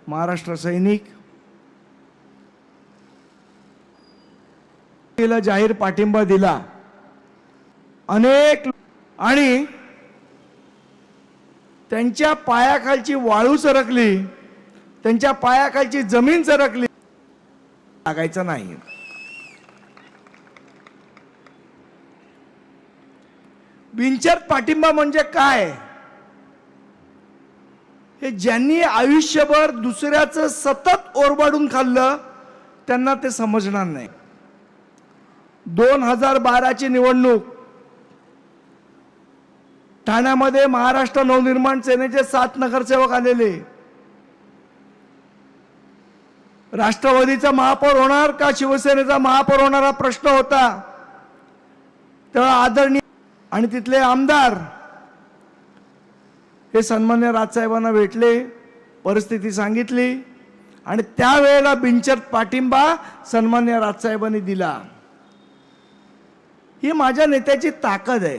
महाराष्ट्र सैनिक तिला जाहीर पाठिंबा दिला. अनेक आणि त्यांच्या पायाखालची वाळू सरकली, त्यांच्या पायाखालची जमीन सरकली, लागायचं नाही. बिनशर्त पाठिंबा म्हणजे काय हे ज्यांनी आयुष्यभर दुसऱ्याचं सतत ओरबाडून खाल्लं त्यांना ते समजणार नाही. 2012ची निवडणूक ठाण्यामध्ये महाराष्ट्र नवनिर्माण सेनेचे 7 नगरसेवक आलेले. राष्ट्रवादीचा महापौर होणार का शिवसेनेचा महापौर होणार हा प्रश्न होता. तेव्हा आदरणीय आणि तिथले आमदार हे सन्मान्य राजसाहेबांना भेटले, परिस्थिती सांगितली आणि त्यावेळेला बिनशर्त पाठिंबा सन्मान्य राजसाहेबांनी दिला. ही माझ्या नेत्याची ताकद आहे.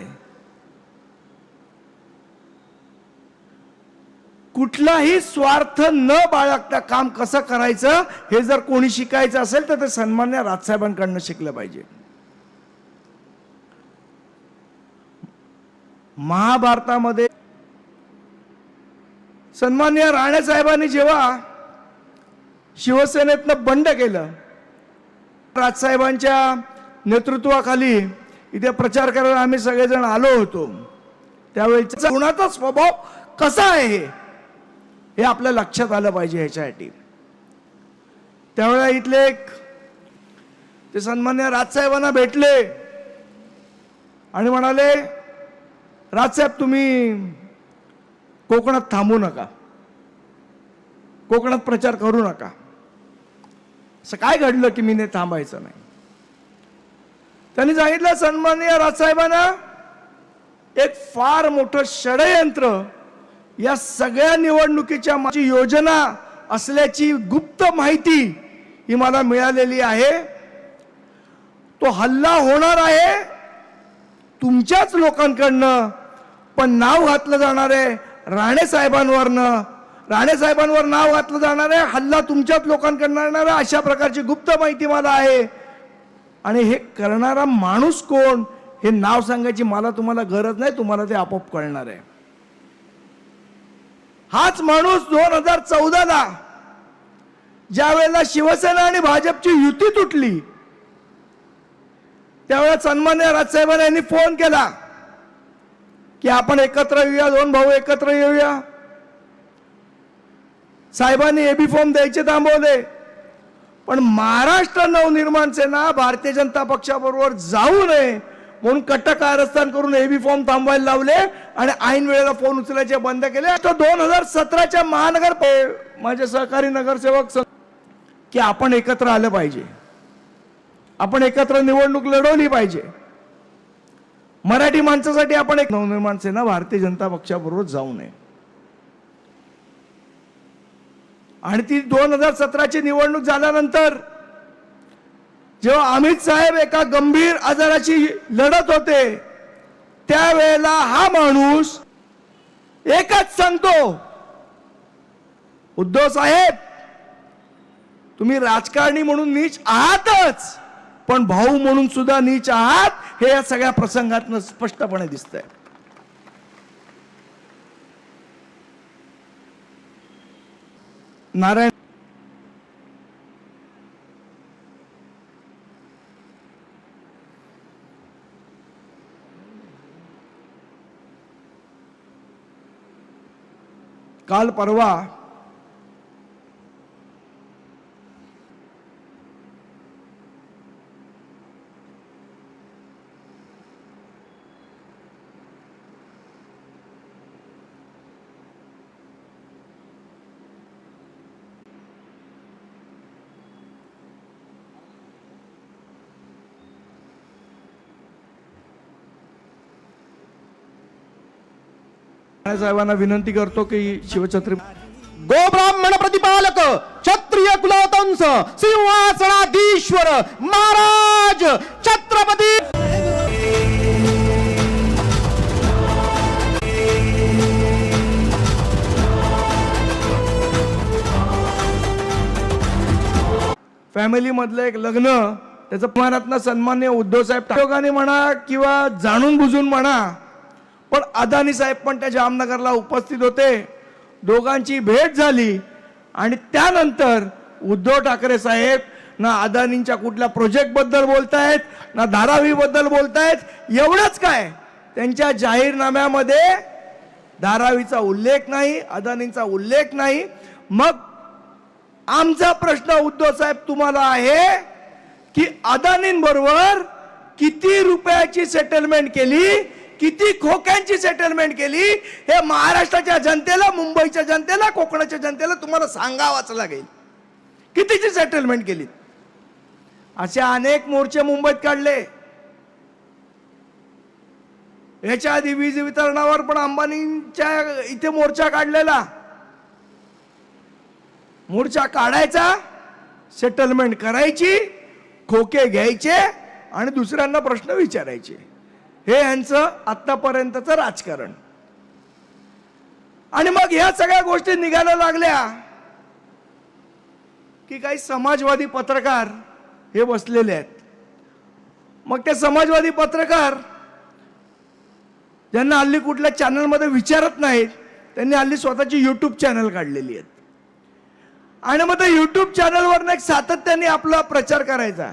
कुठलाही स्वार्थ न बाळगता काम कसं करायचं हे जर कोणी शिकायचं असेल तर ते सन्मान्य राजसाहेबांकडनं शिकलं पाहिजे. महाभारतामध्ये सन्मान्य राणे साहेबांनी जेव्हा शिवसेनेतनं बंड केलं, राजसाहेबांच्या नेतृत्वाखाली इथे प्रचार करायला आम्ही सगळेजण आलो होतो. त्यावेळेचा गुणाचा स्वभाव कसा आहे हे आपल्या लक्षात आलं पाहिजे. ह्याच्यासाठी त्यावेळेला इथले ते सन्मान्य राजसाहेबांना भेटले आणि म्हणाले, राजसाहेब तुम्ही कोकणात थांबू नका, कोकणात प्रचार करू नका. असं काय घडलं की मी थांबायचं नाही. त्यांनी सांगितलं सन्माननीय राजसाहेबांना एक फार मोठं षडयंत्र या सगळ्या निवडणुकीच्या माझी योजना असल्याची गुप्त माहिती ही मला मिळालेली आहे. तो हल्ला होणार आहे तुमच्याच लोकांकडनं, पण नाव घातलं जाणार आहे राणे साहेबांवरनं, राणे साहेबांवर नाव घातलं जाणार आहे, हल्ला तुमच्याच लोकांकडनं येणार आहे, अशा प्रकारची गुप्त माहिती मला आहे. आणि हे करणारा माणूस कोण हे नाव सांगायची मला तुम्हाला गरज नाही, तुम्हाला ते आपोआप कळणार आहे. हाच माणूस 2014ला ज्या वेळेला शिवसेना आणि भाजपची युती तुटली त्यावेळेला सन्मान्य राजसाहेबांना यांनी फोन केला की आपण एकत्र येऊया, 2 भाऊ एकत्र येऊया. साहेबांनी एबी फॉर्म द्यायचे थांबवले, पण महाराष्ट्र नवनिर्माण सेना भारतीय जनता पक्षाबरोबर जाऊ नये म्हणून कट्टा कारस्थान करून एबी फॉर्म थांबवायला लावले आणि ऐन वेळेला फोन उचलायचे बंद केले. तो 2017च्या महानगर माझे सहकारी नगरसेवक की आपण एकत्र आलं पाहिजे, आपण एकत्र निवडणूक लढवली पाहिजे. मराठी माणसासाठी आपण एक नवनिर्माण सेना भारतीय जनता पक्षाबरोबर जाऊ नये. आणि ती 2017ची निवडणूक झाल्यानंतर जेव्हा अमित साहेब एका गंभीर आजाराची लढत होते त्यावेळेला हा माणूस एकच सांगतो, उद्धव साहेब तुम्ही राजकारणी म्हणून नीच आहातच, पण भाऊ म्हणून सुद्धा नीच आहात, हे या सगळ्या प्रसंगातून स्पष्टपणे दिसतंय. नारायण काल परवा साहेबांना विनंती करतो की शिवछत्री गोब्राह्मण प्रतिपालक क्षत्रिय कुलवंश सिंहासनाधीश्वर महाराज छत्रपती फॅमिलीमधलं एक लग्न, त्याचं अपमानात्मक सन्मान्य उद्धव साहेब ठाकरे म्हणा किंवा जाणून बुजून म्हणा, पण अदानी साहेब पण त्या जामनगरला उपस्थित होते. दोघांची भेट झाली आणि त्यानंतर उद्धव ठाकरे साहेब ना अदानींच्या कुठल्या प्रोजेक्ट बद्दल बोलतायत, ना धारावी बद्दल बोलतायत. एवढंच काय, त्यांच्या जाहीरनाम्यामध्ये धारावीचा उल्लेख नाही, अदानींचा उल्लेख नाही. मग आमचा प्रश्न उद्धव साहेब तुम्हाला आहे की अदानींबरोबर किती रुपयाची सेटलमेंट केली, किती खोक्यांची सेटलमेंट केली, हे महाराष्ट्राच्या जनतेला, मुंबईच्या जनतेला, कोकणाच्या जनतेला तुम्हाला सांगावंच लागेल. कितीची सेटलमेंट केली. असे अनेक मोर्चे मुंबईत काढले. याच्या आधी वीज वितरणावर पण अंबानींच्या इथे मोर्चा काढलेला. मोर्चा काढायचा, सेटलमेंट करायची, खोके घ्यायचे आणि दुसऱ्यांना प्रश्न विचारायचे. हे यांचं आतापर्यंतचं राजकारण. आणि मग ह्या सगळ्या गोष्टी निघायला लागल्या की काही समाजवादी पत्रकार हे बसलेले आहेत. मग ते समाजवादी पत्रकार ज्यांना हल्ली कुठल्या चॅनलमध्ये विचारत नाहीत, त्यांनी हल्ली स्वतःची यूट्यूब चॅनल काढलेली आहेत. आणि मग त्या यूट्यूब चॅनलवर एक सातत्याने आपला प्रचार करायचा.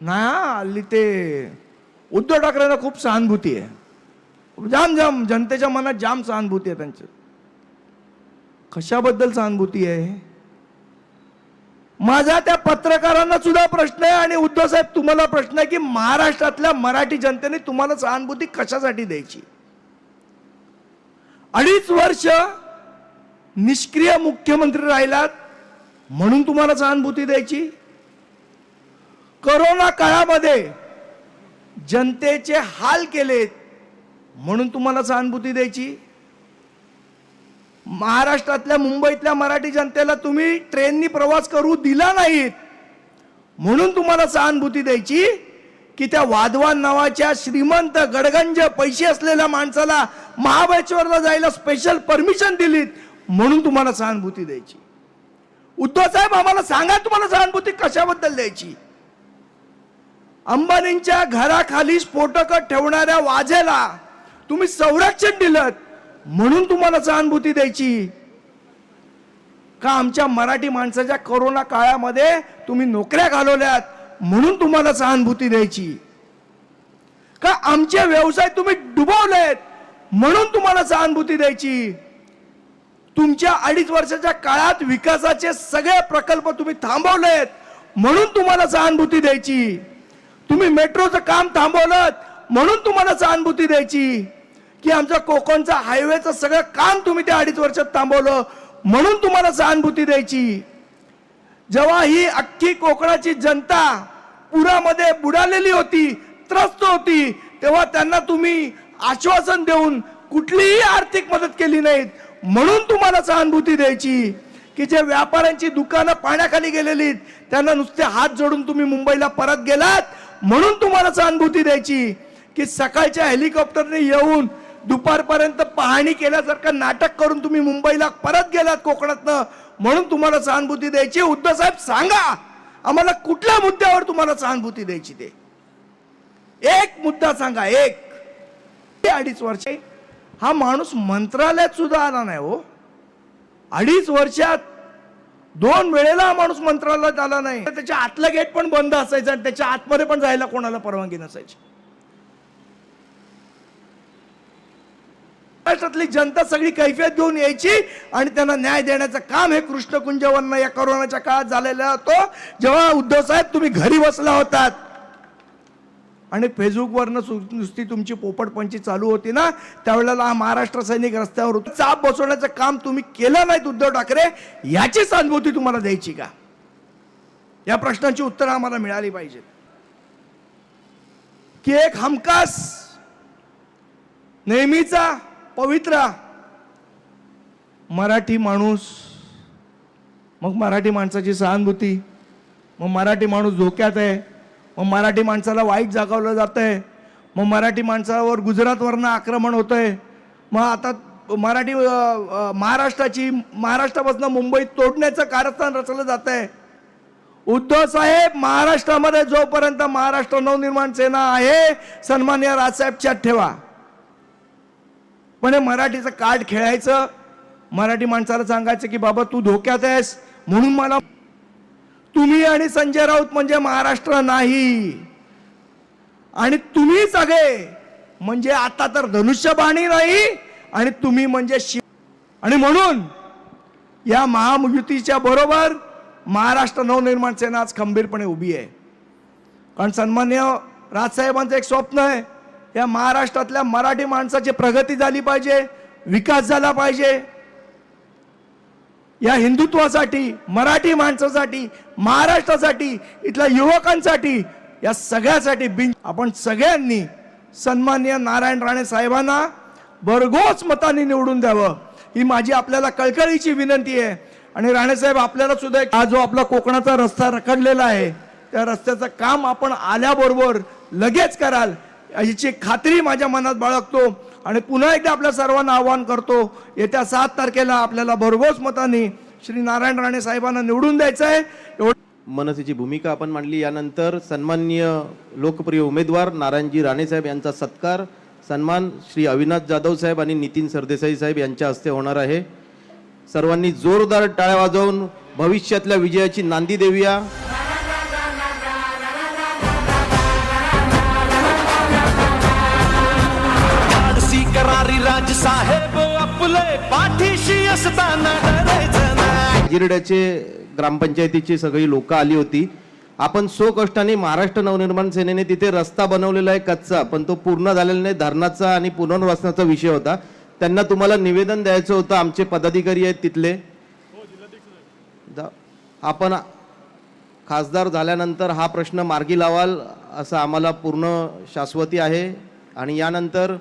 ना हल्ली ते उद्धव ठाकरेंना खूप सहानुभूती आहे, जाम जनतेच्या मनात जाम सहानुभूती आहे त्यांची. कशाबद्दल सहानुभूती आहे? माझा त्या पत्रकारांना सुद्धा प्रश्न आहे आणि उद्धव साहेब तुम्हाला प्रश्न आहे की महाराष्ट्रातल्या मराठी जनतेने तुम्हाला सहानुभूती कशासाठी द्यायची? 2.5 वर्ष निष्क्रिय मुख्यमंत्री राहिलात म्हणून तुम्हाला सहानुभूती द्यायची? कोरोना काळामध्ये जनतेचे हाल केलेत म्हणून तुम्हाला सहानुभूती द्यायची? महाराष्ट्रातल्या, मुंबईतल्या मराठी जनतेला तुम्ही ट्रेननी प्रवास करू दिला नाहीत म्हणून तुम्हाला सहानुभूती द्यायची? की त्या वाधवान नावाच्या श्रीमंत गडगंज पैसे असलेल्या माणसाला महाबळेश्वरला जायला स्पेशल परमिशन दिलीत म्हणून तुम्हाला सहानुभूती द्यायची? उद्धव साहेब आम्हाला सांगा, तुम्हाला सहानुभूती कशाबद्दल द्यायची? अंबानींच्या घराखाली स्फोटक ठेवणाऱ्या वाझेला तुम्ही संरक्षण दिलं म्हणून तुम्हाला सहानुभूती द्यायची? का आमच्या मराठी माणसाच्या कोरोना काळामध्ये तुम्ही नोकऱ्या घालवल्यात म्हणून तुम्हाला सहानुभूती द्यायची? का आमचे व्यवसाय तुम्ही डुबवलेत म्हणून तुम्हाला सहानुभूती द्यायची? तुमच्या 2.5 वर्षाच्या काळात विकासाचे सगळे प्रकल्प तुम्ही थांबवलेत म्हणून तुम्हाला सहानुभूती द्यायची? तुम्ही मेट्रोचं काम थांबवलं म्हणून तुम्हाला सहानुभूती द्यायची? की आमच्या कोकणचा हायवेचं सगळं काम तुम्ही त्या 2.5 वर्षात थांबवलं म्हणून तुम्हाला सहानुभूती द्यायची? जेव्हा ही अख्खी कोकणाची जनता पुरामध्ये बुडालेली होती, त्रस्त होती, तेव्हा त्यांना तुम्ही आश्वासन देऊन कुठलीही आर्थिक मदत केली नाहीत म्हणून तुम्हाला सहानुभूती द्यायची? की जे व्यापाऱ्यांची दुकानं पाण्याखाली गेलेली त्यांना नुसते हात जोडून तुम्ही मुंबईला परत गेलात म्हणून तुम्हाला सहानुभूती द्यायची? की सकाळच्या हेलिकॉप्टरने येऊन दुपारपर्यंत पाहणी केल्यासारखं नाटक करून तुम्ही मुंबईला परत गेलात कोकणातनं म्हणून तुम्हाला सहानुभूती द्यायची? उद्धव साहेब सांगा आम्हाला कुठल्या मुद्द्यावर तुम्हाला सहानुभूती द्यायची? ते एक मुद्दा सांगा. एक. 2.5 वर्ष हा माणूस मंत्रालयात सुद्धा आला नाही हो. 2.5 वर्षात 2 वेळेला हा माणूस मंत्रालयात आला नाही. त्याच्या आतलं गेट पण बंद असायचं आणि त्याच्या आतमध्ये पण जायला कोणाला परवानगी नसायची. महाराष्ट्रातली जनता सगळी कैफियत घेऊन यायची आणि त्यांना न्याय देण्याचं काम हे कृष्णकुंजवरनं या कोरोनाच्या काळात झालेलं होतं. जेव्हा उद्धव साहेब तुम्ही घरी बसला होतात आणि फेसबुकवरनं नुसती तुमची पोपटपंची चालू होती ना, त्यावेळेला हा महाराष्ट्र सैनिक रस्त्यावर होता. चाप बसवण्याचं काम तुम्ही केलं नाहीत उद्धव ठाकरे, याची सहानुभूती तुम्हाला द्यायची का? या प्रश्नांची उत्तरं आम्हाला मिळाली पाहिजेत. की एक हमखास नेहमीचा पवित्र मराठी माणूस, मग मराठी माणसाची सहानुभूती, मग मराठी माणूस धोक्यात आहे, मग मराठी माणसाला वाईट जागवलं जातंय, मग मराठी माणसावर गुजरातवरनं आक्रमण होतंय, मग आता मराठी महाराष्ट्रापासून मुंबईत तोडण्याचं कारस्थान रचलं जात आहे. उद्धव साहेब, महाराष्ट्रामध्ये जोपर्यंत महाराष्ट्र नवनिर्माण सेना आहे, सन्माननीय राजसाहेब लक्षात ठेवा. पण हे मराठीचं कार्ड खेळायचं, मराठी माणसाला सांगायचं की बाबा तू धोक्यात आहेस म्हणून मला. तुम्ही आणि संजय राऊत म्हणजे महाराष्ट्र नाही, आणि तुम्ही सगळे म्हणजे आता तर धनुष्यबाणी नाही, आणि तुम्ही म्हणजे शिव. आणि म्हणून या महायुतीच्या बरोबर महाराष्ट्र नवनिर्माण सेना आज खंबीरपणे उभी आहे. कारण सन्मान्य राजसाहेबांचं एक स्वप्न आहे, या महाराष्ट्रातल्या मराठी माणसाची प्रगती झाली पाहिजे, विकास झाला पाहिजे. या हिंदुत्वासाठी, मराठी माणसासाठी, महाराष्ट्रासाठी, इथल्या युवकांसाठी, या सगळ्यासाठी आपण सगळ्यांनी सन्माननीय नारायण राणे साहेबांना भरघोस मतांनी निवडून द्यावं, ही माझी आपल्याला कळकळीची विनंती आहे. आणि राणे साहेब, आपल्याला सुद्धा हा जो आपला कोकणाचा रस्ता रखडलेला आहे, त्या रस्त्याचं काम आपण आल्याबरोबर लगेच कराल याची खात्री माझ्या मनात बाळगतो. आणि पुन्हा एकदा आपल्या सर्वांना आवाहन करतो, येत्या 7 तारखेला आपल्याला भरघोस मतांनी श्री नारायण राणे साहेबांना निवडून द्यायचं आहे. मनसेची भूमिका आपण मांडली. यानंतर सन्माननीय लोकप्रिय उमेदवार नारायणजी राणे साहेब यांचा सत्कार सन्मान श्री अविनाश जाधव साहेब आणि नितीन सरदेसाई साहेब यांच्या हस्ते होणार आहे. सर्वांनी जोरदार टाळ्या वाजवून भविष्यातल्या विजयाची नांदी देऊया. जिरड्याचे ग्रामपंचायतीची सगळी लोक आली होती. आपण सो कष्टाने महाराष्ट्र नवनिर्माण सेनेने तिथे रस्ता बनवलेला आहे कच्चा, पण तो पूर्ण झालेला नाही. धरणाचा आणि पुनर्वसनाचा विषय होता. त्यांना तुम्हाला निवेदन द्यायचं होतं. आमचे पदाधिकारी आहेत तिथले. आपण खासदार झाल्यानंतर हा प्रश्न मार्गी लावाल असं आम्हाला पूर्ण शाश्वती आहे. आणि यानंतर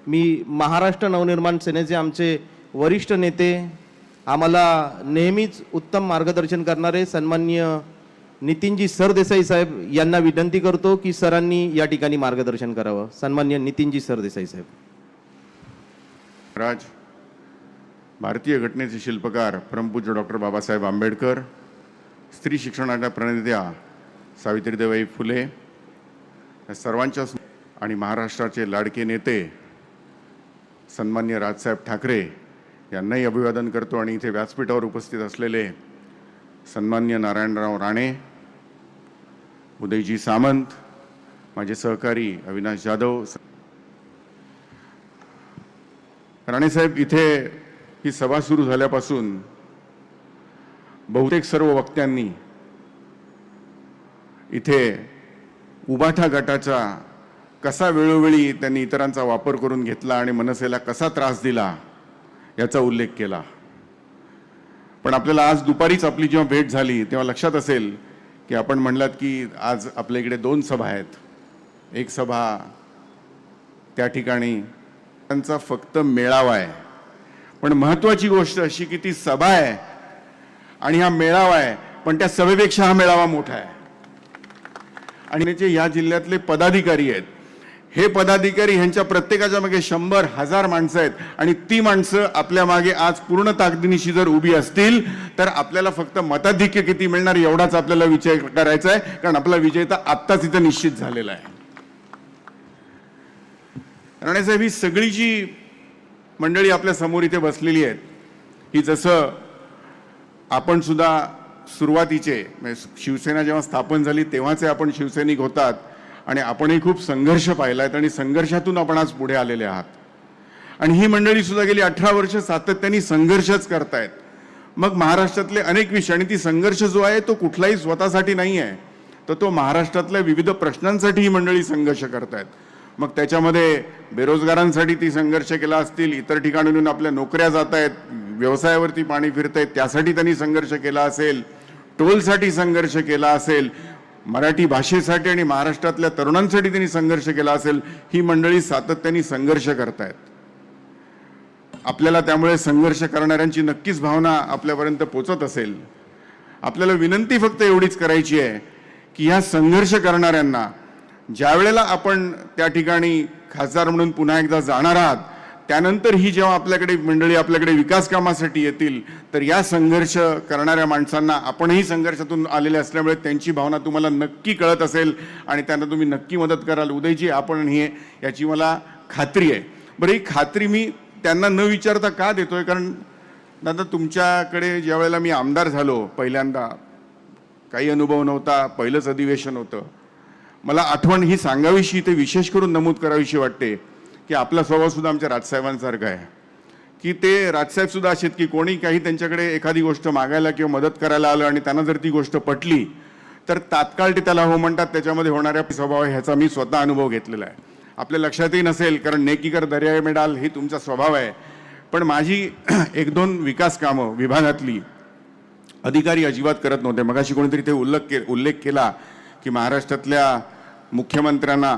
मी महाराष्ट्र नवनिर्माण सेनेचे आमचे वरिष्ठ नेते, आम्हाला नेहमीच उत्तम मार्गदर्शन करणारे सन्माननीय नितीनजी सरदेसाई साहेब यांना विनंती करतो की सरांनी या ठिकाणी मार्गदर्शन करावं. सन्माननीय नितीनजी सरदेसाई साहेब. राज, भारतीय घटनेचे शिल्पकार परमपूज्य डॉक्टर बाबासाहेब आंबेडकर, स्त्री शिक्षणाच्या प्रणेत्या सावित्रीबाई फुले या सर्वांच्या आणि महाराष्ट्राचे लाडके नेते सन्माननीय राजसाहेब ठाकरे यांनाही अभिवादन करतो. आणि इथे व्यासपीठावर उपस्थित असलेले सन्माननीय नारायणराव राणे, उदयजी सामंत, माझे सहकारी अविनाश जाधव. राणेसाहेब, इथे ही सभा सुरू झाल्यापासून बहुतेक सर्व वक्त्यांनी इथे उबाठा गटाचा कसा वेळोवेळी त्यांनी इतरांचा वापर करून घेतला आणि मनसेला कसा त्रास दिला याचा उल्लेख केला. पण आपल्याला आज दुपारीच आपली जेव्हा भेट झाली तेव्हा लक्षात असेल की आपण म्हणलात की आज आपल्या इकडे 2 सभा आहेत. एक सभा त्या ठिकाणी त्यांचा फक्त मेळावा आहे, पण महत्त्वाची गोष्ट अशी की ती सभा आहे आणि हा मेळावा आहे, पण त्या सभेपेक्षा हा मेळावा मोठा आहे. आणि जे या जिल्ह्यातले पदाधिकारी आहेत, हे पदाधिकारी ह्यांच्या प्रत्येकाच्या मागे 100,000 माणसं आहेत. आणि ती माणसं आपल्या मागे आज पूर्ण ताकदीनिशी जर उभी असतील तर आपल्याला फक्त मताधिक्य किती मिळणार एवढाच आपल्याला विचार करायचा आहे, कारण आपला विजय तर आत्ताच इथं निश्चित झालेला आहे. राणेसाहेब, ही सगळी जी मंडळी आपल्या समोर इथे बसलेली आहेत, ही जसं आपण सुद्धा सुरुवातीचे शिवसेना जेव्हा स्थापन झाली तेव्हाचे आपण शिवसैनिक होतात आणि आपणही खूप संघर्ष पाहिला आहे आणि संघर्षातून आपण आज पुढे आलेले आहात. आणि ही मंडळी सुद्धा गेली 18 वर्ष सातत्याने संघर्षच करतायत. मग महाराष्ट्रातले अनेक विषय, आणि ती संघर्ष जो आहे तो कुठलाही स्वतःसाठी नाही आहे, तर तो महाराष्ट्रातल्या विविध प्रश्नांसाठी ही मंडळी संघर्ष करतायत. मग त्याच्यामध्ये बेरोजगारांसाठी ती संघर्ष केला असतील, इतर ठिकाणून आपल्या नोकऱ्या जात आहेत, व्यवसायावरती पाणी फिरतायत त्यासाठी त्यांनी संघर्ष केला असेल, टोलसाठी संघर्ष केला असेल, मराठी भाषेसाठी आणि महाराष्ट्रातल्या तरुणांसाठी त्यांनी संघर्ष केला असेल. ही मंडळी सातत्याने संघर्ष करतायत. आपल्याला त्यामुळे संघर्ष करणाऱ्यांची नक्कीच भावना आपल्यापर्यंत पोचत असेल. आपल्याला विनंती फक्त एवढीच करायची आहे की ह्या संघर्ष करणाऱ्यांना ज्या वेळेला आपण त्या ठिकाणी खासदार म्हणून पुन्हा एकदा जाणार आहात त्यानंतर ही जेव्हा आपल्याकडे मंडळी आपल्याकडे विकास कामासाठी येतील तर या संघर्ष करणाऱ्या माणसांना, आपणही संघर्षातून आलेले असल्यामुळे त्यांची भावना तुम्हाला नक्की कळत असेल आणि त्यांना तुम्ही नक्की मदत कराल. उदयजी, आपण हे याची मला खात्री आहे. बरं, ही खात्री मी त्यांना न विचारता का देतोय, कारण दादा तुमच्याकडे ज्या वेळेला मी आमदार झालो पहिल्यांदा, काही अनुभव नव्हता, पहिलंच अधिवेशन होतं. मला आठवण ही सांगावीशी, इथे विशेष करून नमूद करावीशी वाटते की आपला स्वभाव सुद्धा आमच्या राजसाहेबांसारखा आहे की ते राजसाहेब सुद्धा असेत की कोणी काही त्यांच्याकडे एखादी गोष्ट मागायला किंवा मदत करायला आलं आणि त्यांना जर ती गोष्ट पटली तर तात्काळ ते त्याला हो म्हणतात. त्याच्यामध्ये होणाऱ्या स्वभाव आहे, ह्याचा मी स्वतः अनुभव घेतलेला आहे. आपल्या लक्षातही नसेल कारण नेकीकर दर्या में डाल ही तुमचा स्वभाव आहे. पण माझी 1-2 विकास कामं विभागातली अधिकारी अजिबात करत नव्हते. मगाशी कोणीतरी ते उल्लेख केला की महाराष्ट्रातल्या मुख्यमंत्र्यांना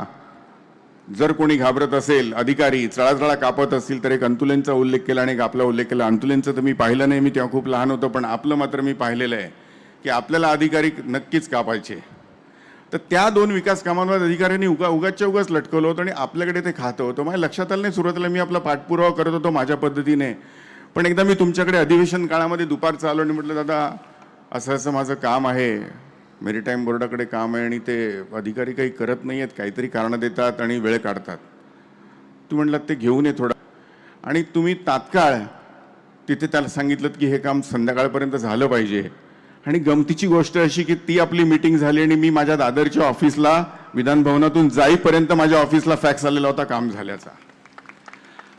जर कोणी घाबरत असेल, अधिकारी चळाचळा कापत असतील, तर एक अंतुलेंचा उल्लेख केला आणि एक आपला उल्लेख केला. अंतुलेंचं तर मी पाहिलं नाही, मी तेव्हा खूप लहान होतो, पण आपलं मात्र मी पाहिलेलं आहे की आपल्याला अधिकारी नक्कीच कापायचे. तर त्या 2 विकास कामांवर अधिकाऱ्यांनी उगाच लटकवलं होतं आणि आपल्याकडे ते खातं होतं. माझ्या लक्षात आलं नाही, सुरुवातीला मी आपला पाठपुरावा करत होतो माझ्या पद्धतीने. पण एकदा मी तुमच्याकडे अधिवेशन काळामध्ये दुपारचं आलो आणि म्हटलं दादा असं असं माझं काम आहे, मेरीटाईम बोर्डाकडे काम आहे आणि ते अधिकारी काही करत नाही आहेत, काहीतरी कारणं देतात आणि वेळ काढतात. तू म्हटलात ते घेऊन ये थोडं, आणि तुम्ही तात्काळ तिथे त्याला सांगितलं की हे काम संध्याकाळपर्यंत झालं पाहिजे. आणि गमतीची गोष्ट अशी की ती आपली मीटिंग झाली आणि मी माझ्या दादरच्या ऑफिसला विधानभवनातून जाईपर्यंत माझ्या ऑफिसला फॅक्स आलेला होता काम झाल्याचा.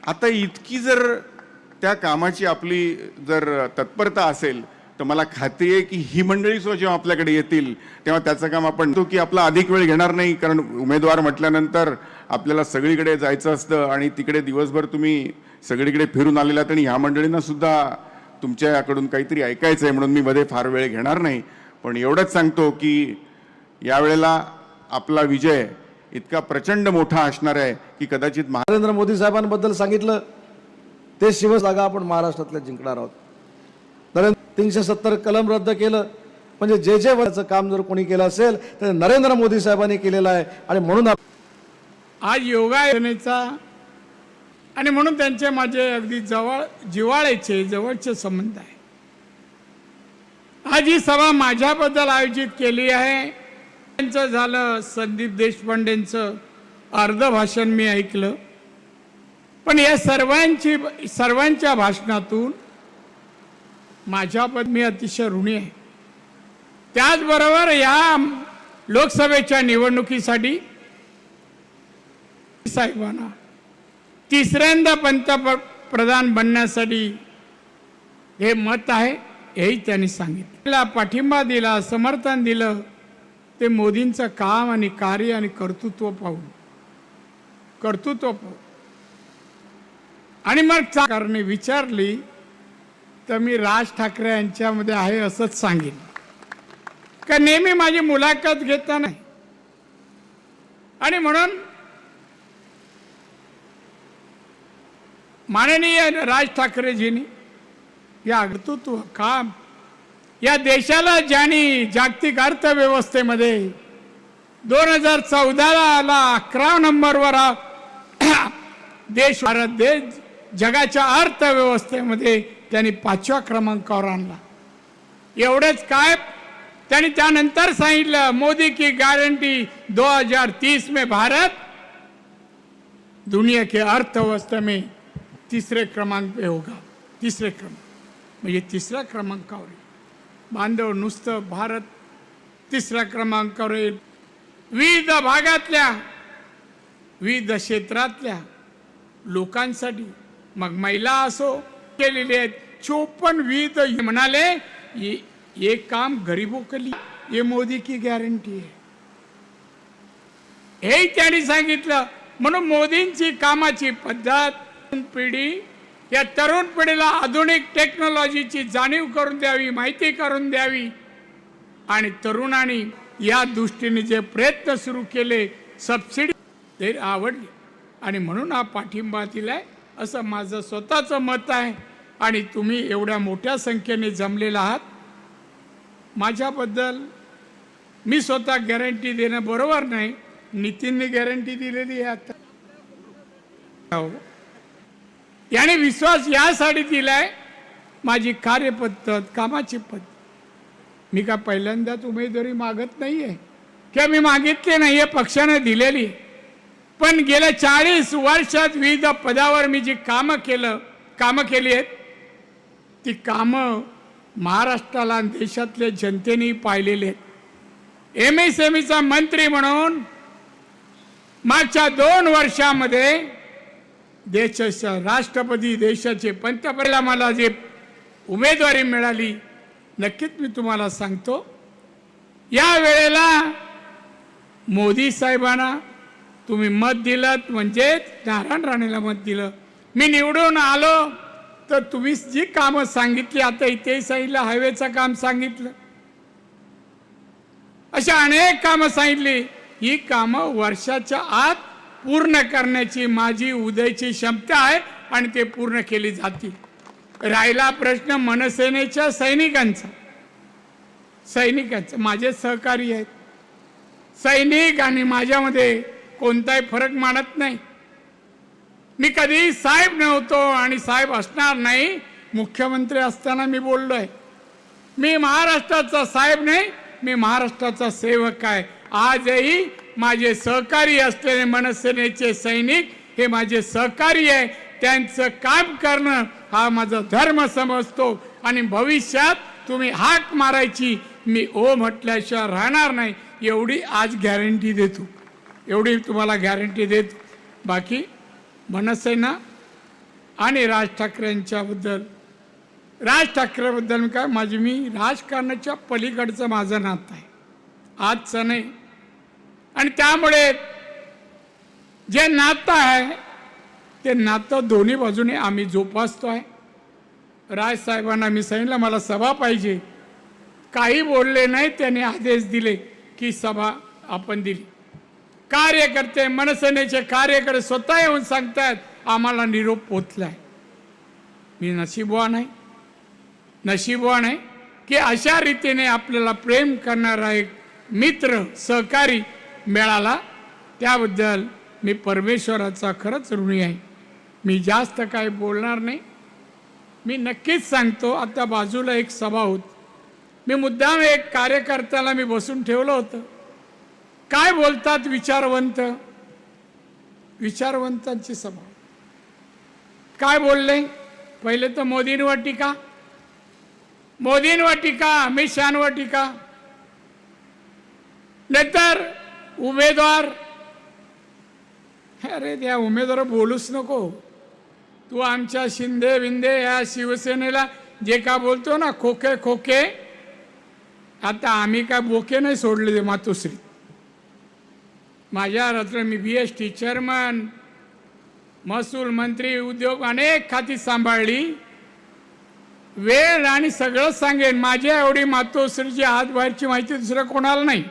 आता इतकी जर त्या कामाची आपली जर तत्परता असेल तर मला खात्री आहे की ही मंडळी जेव्हा आपल्याकडे येतील तेव्हा त्याचं काम आपण तो की आपला अधिक वेळ घेणार नाही. कारण उमेदवार म्हटल्यानंतर आपल्याला सगळीकडे जायचं असतं आणि तिकडे दिवसभर तुम्ही सगळीकडे फिरून आलेलात आणि ह्या मंडळींना सुद्धा तुमच्याकडून काहीतरी ऐकायचं आहे म्हणून मी मध्ये फार वेळ घेणार नाही. पण एवढंच सांगतो की यावेळेला आपला विजय इतका प्रचंड मोठा असणार आहे की कदाचित नरेंद्र मोदी साहेबांबद्दल सांगितलं ते शिवजागा आपण महाराष्ट्रातल्या जिंकणार आहोत. 370 कलम रद्द केलं म्हणजे जे वरचं काम जर कोणी केलं असेल तर नरेंद्र मोदी साहेबांनी केलेलं आहे. आणि म्हणून आज योगा योजनेचा आणि म्हणून त्यांचे माझे अगदी जवळचे संबंध आहे. आज ही सभा माझ्याबद्दल आयोजित केली आहे. त्यांचं झालं, संदीप देशपांडेंचं अर्ध भाषण मी ऐकलं, पण या सर्वांच्या भाषणातून माझ्याबद्दल मी अतिशय ऋणी आहे. त्याचबरोबर या लोकसभेच्या निवडणुकीसाठी साहेबांना तिसऱ्यांदा पंतप्रधान बनण्यासाठी हे मत आहे हेही त्यांनी सांगितलं. पाठिंबा दिला, समर्थन दिलं ते मोदींचं काम आणि कार्य आणि कर्तृत्व पाहून आणि मग कारणे विचारली तर मी राज ठाकरे यांच्यामध्ये आहे असंच सांगेन. का नेहमी माझी मुलाखत घेता नाही आणि म्हणून माननीय राज ठाकरेजींनी या कर्तृत्व काम या देशाला ज्यांनी जागतिक अर्थव्यवस्थेमध्ये 2014ला 11 नंबरवर देश भारत देश जगाच्या अर्थव्यवस्थेमध्ये त्यांनी 5व्या क्रमांकावर आणला. एवढेच काय, त्यांनी त्यानंतर सांगितलं मोदी की गारंटी 2030 में भारत दुनिया के अर्थव्यवस्था में तीसरे क्रमांक पे होगा. तिसरे क्रमांक म्हणजे 3ऱ्या क्रमांकावर बांधव नुसतं भारत 3ऱ्या क्रमांकावर येईल. विविध भागातल्या विविध क्षेत्रातल्या लोकांसाठी मग महिला असो केलेले आहेत 54 विविध म्हणाले ये काम गरीबों के लिए ये मोदी की गॅरंटी आहे हे त्यांनी सांगितलं. म्हणून मोदींची कामाची पद्धत पिढी या तरुण पिढीला आधुनिक टेक्नॉलॉजीची जाणीव करून द्यावी, माहिती करून द्यावी आणि तरुणांनी या दृष्टीने जे प्रयत्न सुरू केले सबसिडी ते आवडले आणि म्हणून हा पाठिंबा दिलाय असं माझं स्वतःचं मत आहे. आणि तुम्ही एवढ्या मोठ्या संख्येने जमलेला आहात. माझ्याबद्दल मी स्वतः गॅरंटी देणं बरोबर नाही, नितीनने गॅरंटी दिलेली आहे आता. याने विश्वास यासाठी दिलाय माझी कार्यपद्धत, कामाची पद्धत. मी का पहिल्यांदाच उमेदवारी मागत नाहीये किंवा मी मागितली नाहीये, पक्षाने दिलेली. पण गेल्या 40 वर्षात विविध पदावर मी जी कामं केली आहेत ती कामं महाराष्ट्राला आणि देशातल्या जनतेने पाहिलेली आहेत. MSMEचा मंत्री म्हणून मागच्या 2 वर्षामध्ये देशाच्या राष्ट्रपती, देशाचे पंतप्रधान मला जे उमेदवारी मिळाली, नक्कीच मी तुम्हाला सांगतो या वेळेला मोदी साहेबांना तुम्ही मत दिलं म्हणजे नारायण राणेला मत दिलं. मी निवडून आलो तर तुम्ही जी कामं सांगितली, आता इथे सांगितलं, हायवेचं काम सांगितलं, अशा अनेक कामं सांगितली. ही कामं वर्षाच्या आत पूर्ण करण्याची माझी उदयची क्षमता आहे आणि ते पूर्ण केली जातील. राहिला प्रश्न मनसेनेच्या सैनिकांचा, माझे सहकारी आहेत. सैनिक आणि माझ्यामध्ये कोणताही फरक मानत नाही. मी कधी साहेब नव्हतो आणि साहेब असणार नाही. मुख्यमंत्री असताना मी बोललोय, मी महाराष्ट्राचा साहेब नाही, मी महाराष्ट्राचा सेवक आहे. आजही माझे सहकारी असलेले मनसेनेचे सैनिक हे माझे सहकारी आहे. त्यांचं काम करणं हा माझा धर्म समजतो आणि भविष्यात तुम्ही हाक मारायची मी ओ म्हटल्याशिवाय राहणार नाही, एवढी आज गॅरंटी देतो, एवढी तुम्हाला गॅरंटी देतो. बाकी मनसेना आणि राज ठाकरेबद्दल काय मी राजकारणाच्या पलीकडचं माझं नातं आहे, आजचं नाही. आणि त्यामुळे जे नातं आहे ते नातं दोन्ही बाजूने आम्ही जोपासतो आहे. राजसाहेबांना मी सांगितलं मला सभा पाहिजे, काही बोलले नाही, त्यांनी आदेश दिले की सभा आपण दिली. कार्यकर्ते, मनसेनेचे कार्यकर्ते स्वतः येऊन सांगतात आम्हाला निरोप पोचलाय. मी नशीबवान आहे की अशा रीतीने आपल्याला प्रेम करणारा एक मित्र, सहकारी मिळाला. त्याबद्दल मी परमेश्वराचा खरंच ऋणी आहे. मी जास्त काही बोलणार नाही. मी नक्कीच सांगतो, आता बाजूला एक सभा होती, मी मुद्दाम एक कार्यकर्त्याला मी बसून ठेवलं होतं. काय बोलतात विचारवंतांची सभा. काय बोलले, पहिले तर मोदींवर टीका, अमित शहांवर टीका, नंतर उमेदवार. अरे त्या उमेदवार बोलूच नको. तू आमच्या शिंदे बिंदे या शिवसेनेला जे का बोलतो ना खोके, आता आम्ही काय बोके नाही सोडले. मातोश्री माझ्या रात्र मी BST चेअरमन, महसूल मंत्री, उद्योग अनेक खाती सांभाळली. वेळ आणि सगळं सांगेन, माझ्या एवढी मातोश्रीची हात बाहेरची माहिती दुसरं कोणाला नाही.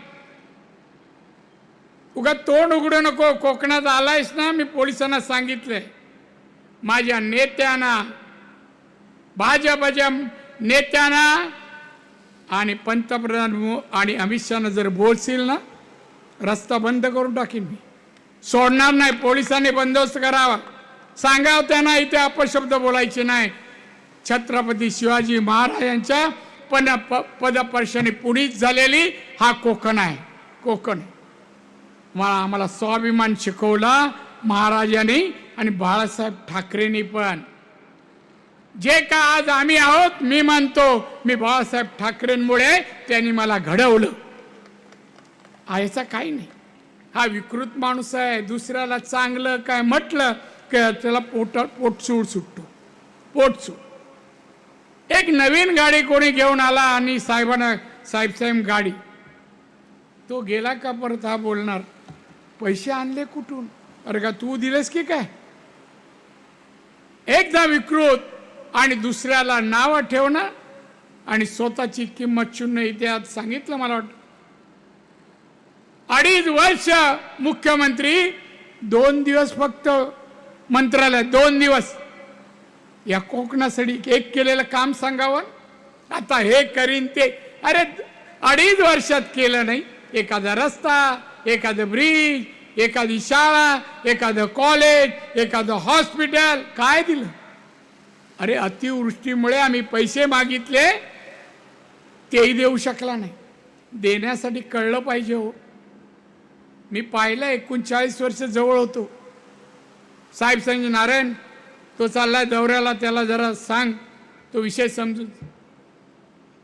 उगा तोंड उघडू नको. कोकणात आलायस ना, मी पोलिसांना सांगितलंय, माझ्या नेत्यांना, भाजपच्या नेत्यांना आणि पंतप्रधान आणि अमित शहाना जर बोलशील ना, रस्ता बंद करून टाकीन. मी सोडणार नाही. पोलिसांनी बंदोबस्त करावा, सांगावं त्यांना इथे अपशब्द बोलायचे नाही. छत्रपती शिवाजी महाराजांच्या पदस्पर्शाने पुनीत झालेली हा कोकण आहे. आम्हाला स्वाभिमान शिकवला महाराजांनी आणि बाळासाहेब ठाकरेंनी पण. जे का आज आम्ही आहोत, मी मानतो मी बाळासाहेब ठाकरेंमुळे त्यांनी मला घडवलं. याचा काही नाही. हा विकृत माणूस आहे. दुसऱ्याला चांगलं काय म्हटलं की त्याला पोटसूड सुटतो. एक नवीन गाडी कोणी घेऊन आला आणि साहेबांना साहेब गाडी, तो गेला का परत हा बोलणार पैसे आणले कुठून, अरे का तू दिलेस की काय. एकदा विकृत आणि दुसऱ्याला नाव ठेवणं आणि स्वतःची किंमत शून्य. इथे आज सांगितलं, मला वाटतं 2.5 वर्ष मुख्यमंत्री, 2 दिवस फक्त मंत्रालयात, 2 दिवस. या कोकणासाठी एक केलेलं काम सांगावं. आता हे करीन ते, अरे 2.5 वर्षात केलं नाही. एखादा रस्ता, एखादं ब्रिज, एखादी शाळा, एखादं कॉलेज, एखादं हॉस्पिटल काय दिलं. अरे अतिवृष्टीमुळे आम्ही पैसे मागितले तेही देऊ शकला नाही. देण्यासाठी कळलं पाहिजे हो. मी पाहिलं 39 वर्ष जवळ होतो. साहेब संजय नारायण तो चाललाय दौऱ्याला, त्याला जरा सांग तो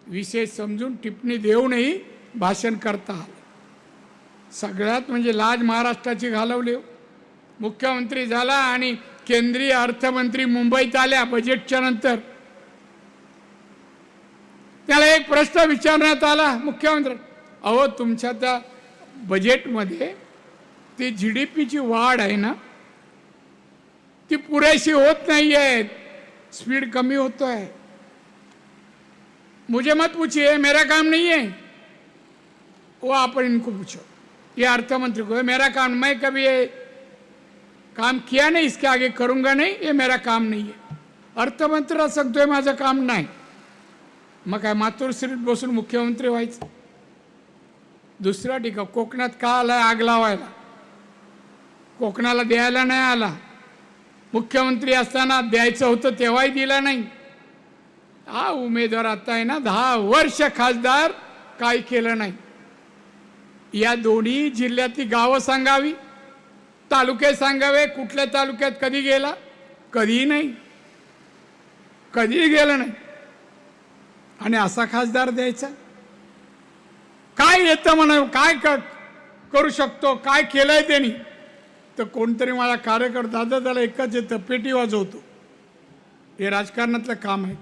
विषय समजून टिप्पणी देऊनही भाषण करता आलं. सगळ्यात म्हणजे लाज महाराष्ट्राची घालवली. मुख्यमंत्री झाला आणि केंद्रीय अर्थमंत्री मुंबईत आल्या बजेटच्या नंतर. त्याला एक प्रश्न विचारण्यात आला मुख्यमंत्री, अहो तुमच्या त्या बजेटमध्ये ती GDPची वाढ आहे ना, ती पुरेशी होत नाही आहे, स्पीड कमी होतोय. मुझे मत पूछिए, मेरा काम नहीं है, वो आप इनको पूछो. ये अर्थमंत्री को, मेरा काम, मैं कभी ये काम किया नहीं, इसके आगे करूंगा नहीं, ये मेरा काम नहीं है. अर्थमंत्र्याला सांगतोय माझं काम नाही, मग काय मातोश्रीत बसून मुख्यमंत्री व्हायचं. दुसरा टीका, कोकणात का आलाय आग लावायला, कोकणाला द्यायला नाही आला. मुख्यमंत्री असताना द्यायचं होतं तेव्हाही दिला नाही. हा उमेदवार आता आहे ना 10 वर्ष खासदार, काय केलं नाही. या दोन्ही जिल्ह्यातली गावं सांगावी, तालुके सांगावे, कुठल्या तालुक्यात कधी गेला, कधी नाही, कधी गेलं नाही. आणि असा खासदार द्यायचा, काय येतं म्हणा, काय करू शकतो, काय केलंय त्यांनी. तर कोणतरी मला कार्यकर्ता दादा त्याला एकच येतं, पेटी वाजवतो. हे राजकारणातलं काम आहे.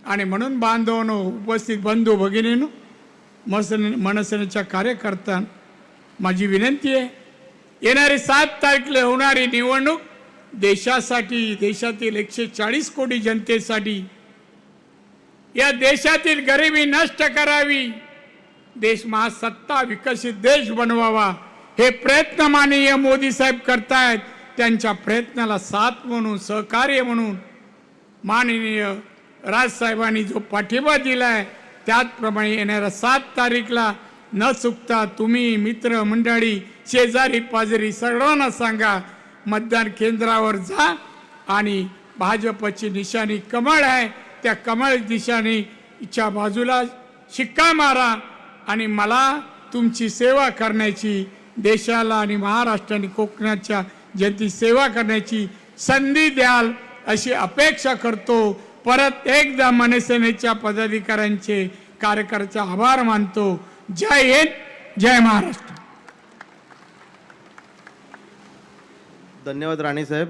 आणि म्हणून बांधवांनो, उपस्थित बंधू भगिनींनो, मनसेनेच्या कार्यकर्त्यांना माझी विनंती आहे, येणारी 7 तारखेला होणारी निवडणूक देशासाठी, देशातील 140 कोटी जनतेसाठी, या देशातील गरिबी नष्ट करावी, देश महासत्ता विकसित देश बनवावा, हे प्रयत्न माननीय मोदी साहेब करतायत. त्यांच्या प्रयत्नाला साथ म्हणून, सहकार्य म्हणून माननीय राजसाहेबांनी जो पाठिंबा दिलाय, त्याचप्रमाणे येणाऱ्या 7 तारीखला न चुकता तुम्ही मित्र मंडळी, शेजारी पाजारी सर्वांना सांगा, मतदान केंद्रावर जा आणि भाजपची निशाणी कमळ आहे, त्या कमळ निशाणीच्या बाजूला शिक्का मारा आणि मला तुमची सेवा करण्याची, देशाला आणि महाराष्ट्र आणि कोकणाच्या जनतेची सेवा करण्याची संधी द्याल अशी अपेक्षा करतो. परत एकदा मनसेनेच्या पदाधिकाऱ्यांचे, कार्यकर्त्यांचे आभार मानतो. जय हिंद, जय महाराष्ट्र. धन्यवाद राणे साहेब.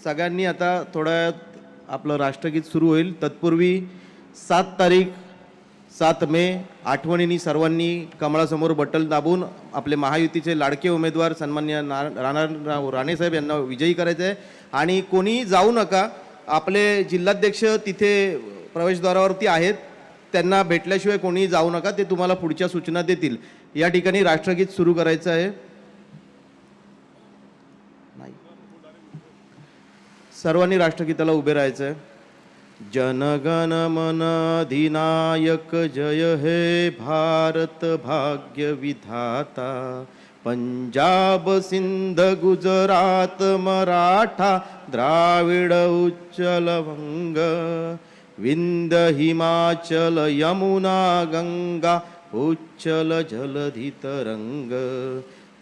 सगळ्यांनी आता थोड्या वेळात आपलं राष्ट्रगीत सुरू होईल. तत्पूर्वी 7 तारीख 7 मे आठवणींनी सर्वांनी कमळासमोर बटन दाबून आपले महायुतीचे लाडके उमेदवार सन्माननीय राणाराव राणे साहेब यांना विजयी करायचे आहे. आणि कोणी जाऊ नका, आपले जिल्हाध्यक्ष तिथे प्रवेशद्वारावरती आहेत, त्यांना भेटल्याशिवाय कोणी जाऊ नका, ते तुम्हाला पुढच्या सूचना देतील. या ठिकाणी राष्ट्रगीत सुरू करायचं आहे. सर्वांनी राष्ट्रगीताला उभे राहायचं आहे. जनगण मन अधिनायक जय हे भारत भाग्य विधाता, पंजाब सिंध गुजरात मराठा द्राविड उच्चल वंग, विंध्य हिमाचल यमुना गंगा उच्चल जलधि तरंग,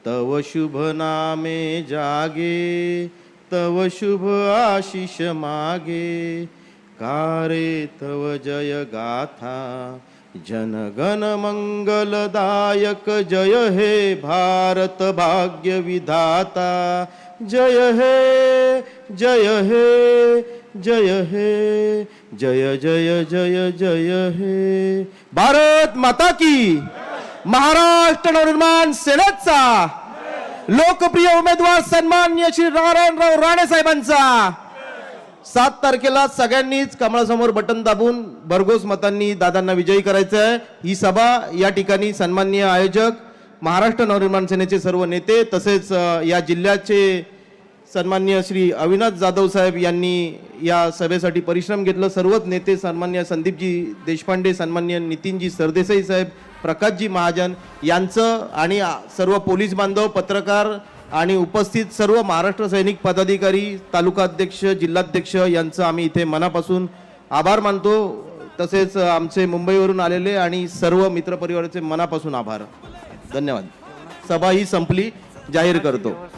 तव शुभ नामे जागे तव शुभ आशीष मागे, कारे तव जय गाथा जनगण मंगलदायक जय हे भारत भाग्य विधाता, जय हे जय हे जय हे जय जय जय जय हे. भारत माता की. महाराष्ट्र नवनिर्माण सेनेचा लोकप्रिय उमेदवार सन्माननीय श्री नारायणराव राणे साहेबांचा 7 तारखेला सगळ्यांनीच कमळासमोर बटन दाबून भरघोस मतांनी दादांना विजयी करायचं आहे. ही सभा या ठिकाणी सन्माननीय आयोजक, महाराष्ट्र नवनिर्माण सेनेचे सर्व नेते, तसेच या जिल्ह्याचे सन्माननीय श्री अविनाश जाधव साहेब यांनी या सभेसाठी परिश्रम घेतलं. सर्वच नेते, सन्माननीय संदीपजी देशपांडे, सन्माननीय नितीनजी सरदेसाई साहेब, प्रकाशजी महाजन यांचं आणि सर्व पोलीस बांधव, पत्रकार आणि उपस्थित सर्व महाराष्ट्र सैनिक पदाधिकारी, तालुकाध्यक्ष, जिल्हाध्यक्ष यांचं आम्ही इथे मनापासून आभार मानतो. तसेच आमचे मुंबईवरून आलेले आणि सर्व मित्रपरिवाराचे मनापासून आभार. धन्यवाद. सभा ही संपली, जाहीर करतो.